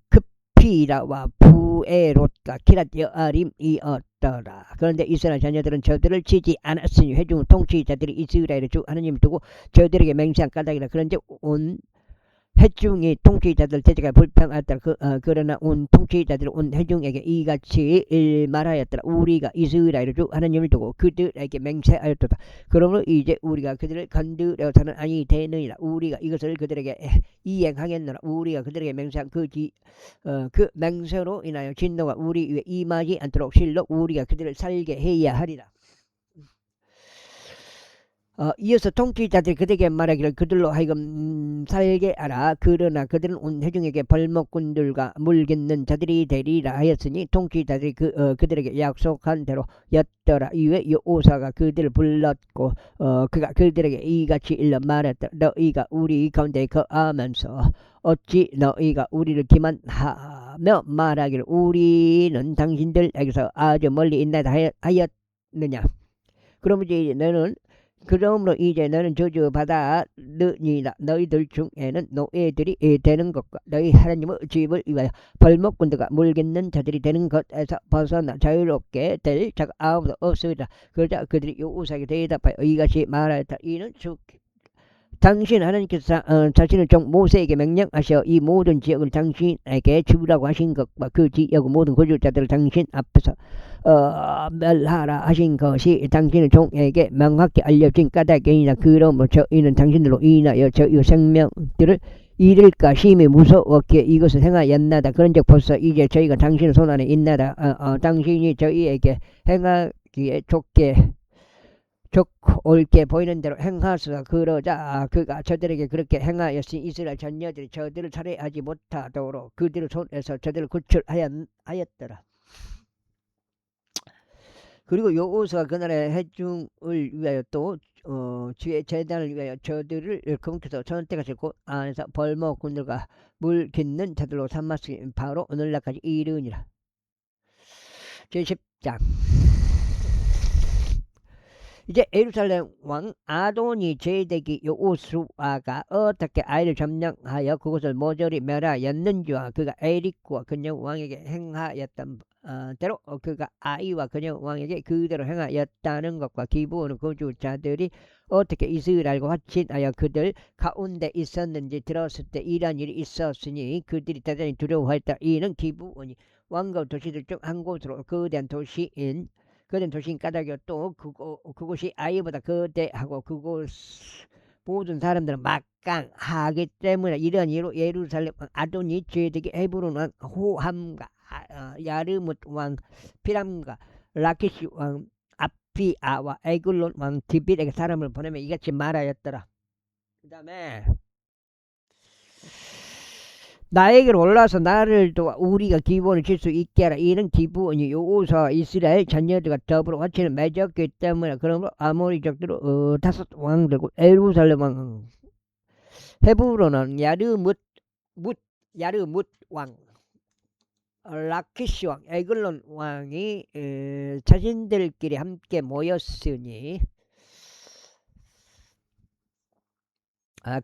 크피라와 부에롯과 키랏 여아림이었더라. 그런데 이스라엘 자녀들은 저들을 치지 않았으니 회중 통치자들이 이스라엘의 주 하나님을 두고 저들에게 맹세한 까닭이라. 그런즉 온 회중이 통치자들 대적에 불평하였더라. 그러나 온 통치자들은 온 회중에게 이같이 말하였더라. 우리가 이스라엘의 주 하나님을 두고 그들에게 맹세하였도다. 그러므로 이제 우리가 그들을 건드려서는 아니 되느니라. 우리가 이것을 그들에게 이행하겠노라. 우리가 그들에게 맹세한 그 맹세로 인하여 진노가 우리 위에 임하지 않도록 실로 우리가 그들을 살게 해야 하리라. 이어서 통치자들이 그들에게 말하기를 그들로 하여금 살게 하라. 그러나 그들은 온 회중에게 벌목꾼들과 물깃는 자들이 되리라 하였으니 통치자들이 그들에게 약속한 대로 였더라. 이후에 여호사가 그들을 불렀고 그가 그들에게 이같이 일러 말했다. 너희가 우리 가운데 거하면서 어찌 너희가 우리를 기만하며 말하기를 우리는 당신들에게서 아주 멀리 있나이다 하였느냐. 그러므로 이제 너는 저주받았느니라. 너희들 중에는 노예들이 되는 것과 너희 하나님의 집을 위하여 벌목꾼들과 물깃는 자들이 되는 것에서 벗어나 자유롭게 될 자가 아무도 없으리라. 그러자 그들이 여호사에게 대답하여 이같이 말하였다. 이는 당신 하나님께서 자신의 종 모세에게 명령하셔 이 모든 지역을 당신에게 주라고 하신 것과 그 지역의 모든 거주자들을 당신 앞에서 멸하라 하신 것이 당신의 종에게 명확히 알려진 까닭이니라. 그러므로 저희는 당신들로 인하여 저희의 생명들을 잃을까 심히 무서웠기에 이것을 행하였나이다. 그런즉 벌써 이제 저희가 당신의 손안에 있나이다. 당신이 저희에게 행하기에 옳게 보이는 대로 행하소서. 그러자 그가 저들에게 그렇게 행하였으니 이스라엘 자녀들이 저들을 살해하지 못하도록 그들의 손에서 저들을 구출하였더라. 그리고 여호수아가 그날의 회중을 위하여 또 주의 제단을 위하여 저들을 그분께서 선택하실 곳 안에서 벌목꾼들과 물깃는 자들로 삼았으니 바로 오늘날까지 이르니라. 제10장. 이제 예루살렘 왕 아도니 제덱이 여호수아가 어떻게 아이를 점령하여 그곳을 모조리 멸하였는지와 그가 에릭과 그녀 왕에게 행하였던 대로 그가 아이와 그녀 왕에게 그대로 행하였다는 것과 기브온 거주자들이 어떻게 이스라엘과 화친하여 그들 가운데 있었는지 들었을 때 이러한 일이 있었으니 그들이 대단히 두려워했다. 이는 기브온이 왕과 도시들 중 한 곳으로 거대한 도시인 까닭이었고 그곳이 아이보다 거대하고 그곳 모든 사람들은 막강하기 때문에 이런 이유로 예루살렘 아도니 제덱이 헤브론 왕 호함과 야르뭇 왕 피람과 라키시 왕 아피아와 에글론 왕 디빌에게 사람을 보내며 이같이 말하였더라. 그 다음에 나에게로 올라와서 나를 도와 우리가 기브온을 칠 수 있게 하라. 이는 기브온이 여호수아와 이스라엘 자녀들과 더불어 화친을 맺었기 때문에 그러므로 아모리족들은 다섯 왕들고 예루살렘 왕 헤브론은 야르뭇 왕 라키시 왕 에글론 왕이 자신들끼리 함께 모였으니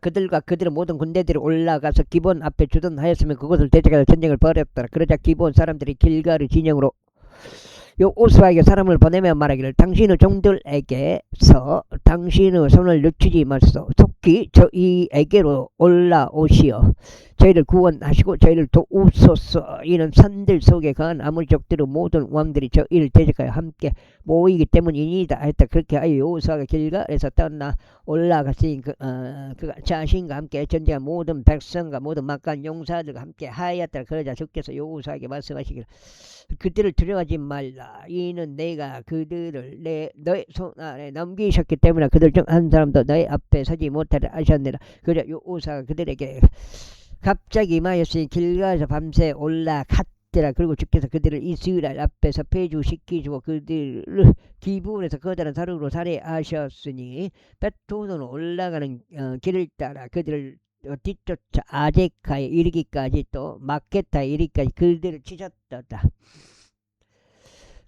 그들과 그들의 모든 군대들이 올라가서 기브온 앞에 주둔하였으면 그곳을 대적하여 전쟁을 벌였더라. 그러자 기브온 사람들이 길가르 진영으로 여호수아에게 사람을 보내며 말하기를 당신의 종들에게서 당신의 손을 늦추지 마소서. 속히 저희에게로 올라오시어 저희를 구원하시고 저희를 도우소서. 이는 산들 속에 거한 아모리족들의 모든 왕들이 저희를 대적하여 함께 모이기 때문이니이다 했다. 그렇게 하여 여호수아가 길갈에서 떠나 올라갔으니 그가 자신과 함께 전쟁한 모든 백성과 모든 막간 용사들과 함께 하였더라. 그러자 주께서 여호수아에게 말씀하시기를 그들을 두려워하지 말라. 이는 내가 그들을 너의 손 아래 넘기셨기 때문에 그들 중 한 사람도 너의 앞에 서지 못하려 하셨느라. 그러자 여호수아가 그들에게 갑자기 임하였으니 길가에서 밤새 올라갔더라. 그리고 주께서 그들을 이스라엘 앞에서 폐주시키시고 그들을 기브온에서 거다란 사륙으로 살해하셨으니 베토는 올라가는 길을 따라 그들을 뒤쫓아 아제카에 이르기까지 또 마케타에 이르기까지 그들을 치셨다.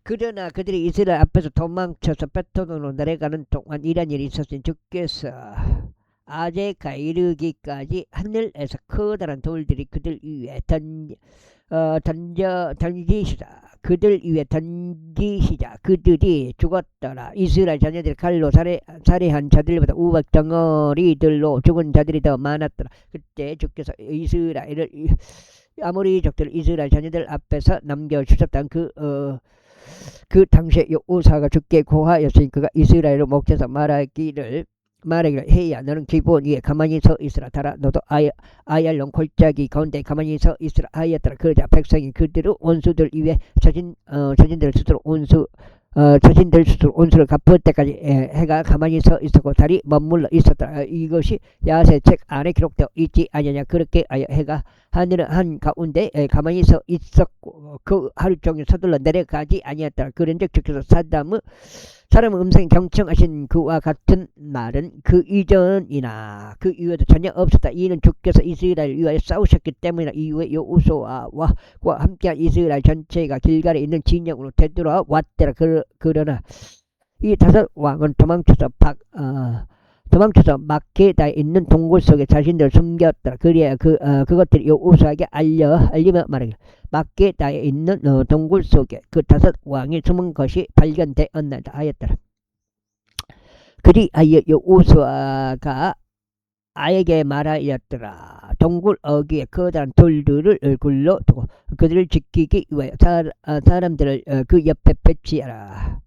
그러나 그들이 이스라엘 앞에서 도망쳐서 베토론으로 내려가는 동안 이런 일이 있었으니 주께서 아제카에 이르기까지 하늘에서 커다란 돌들이 그들 위에 던지시자 그들이 죽었더라. 이스라엘 자녀들이 칼로 살해한 자들보다 우박 덩어리들로 죽은 자들이 더 많았더라. 그때 주께서 아모리족들 이스라엘 자녀들 앞에서 남겨주셨던 그 당시에 여호수아가 주께 고하였으니 그가 이스라엘로 목전에서 말하기를 헤야 너는 기브온 위에 가만히 서 있으라. 달아 너도 아얄론 골짜기 가운데 가만히 서 있으라 하였더라. 그러자 백성이 그들의 원수들 위에 자신들 스스로 온수를 갚을 때까지 해가 가만히 서 있었고 달이 머물러 있었더라. 이것이 야세책 안에 기록되어 있지 아니냐. 그렇게 해가 하늘의 한 가운데 가만히 서 있었고 그 하루 종일 서둘러 내려가지 아니었더라. 그런즉 주께서 사람의 음성이 경청하신 그와 같은 말은 그 이전이나 그 이후에도 전혀 없었다. 이는 주께서 이스라엘을 위하여 싸우셨기 때문이다. 이후에 여호수아와 함께한 이스라엘 전체가 길갈에 있는 진영으로 되돌아왔더라. 그러나 이 다섯 왕은 도망쳐서 마케다에 있는 동굴 속에 자신들을 숨겼더라. 그래야 그것들이 여호수아에게 알리며 말하기를 마케다에 있는 동굴 속에 그 다섯 왕이 숨은 것이 발견되었나이다 하였더라. 그리하여 여호수아가 아에게 말하였더라. 동굴 어귀에 커다란 돌들을 굴러두고 그들을 지키기 위하여 사람들을 그 옆에 배치하라.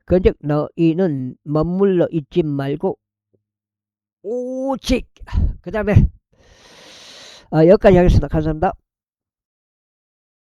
그런즉 너희는 머물러 있지 말고 오직 그 다음에 여기까지 하겠습니다. 감사합니다.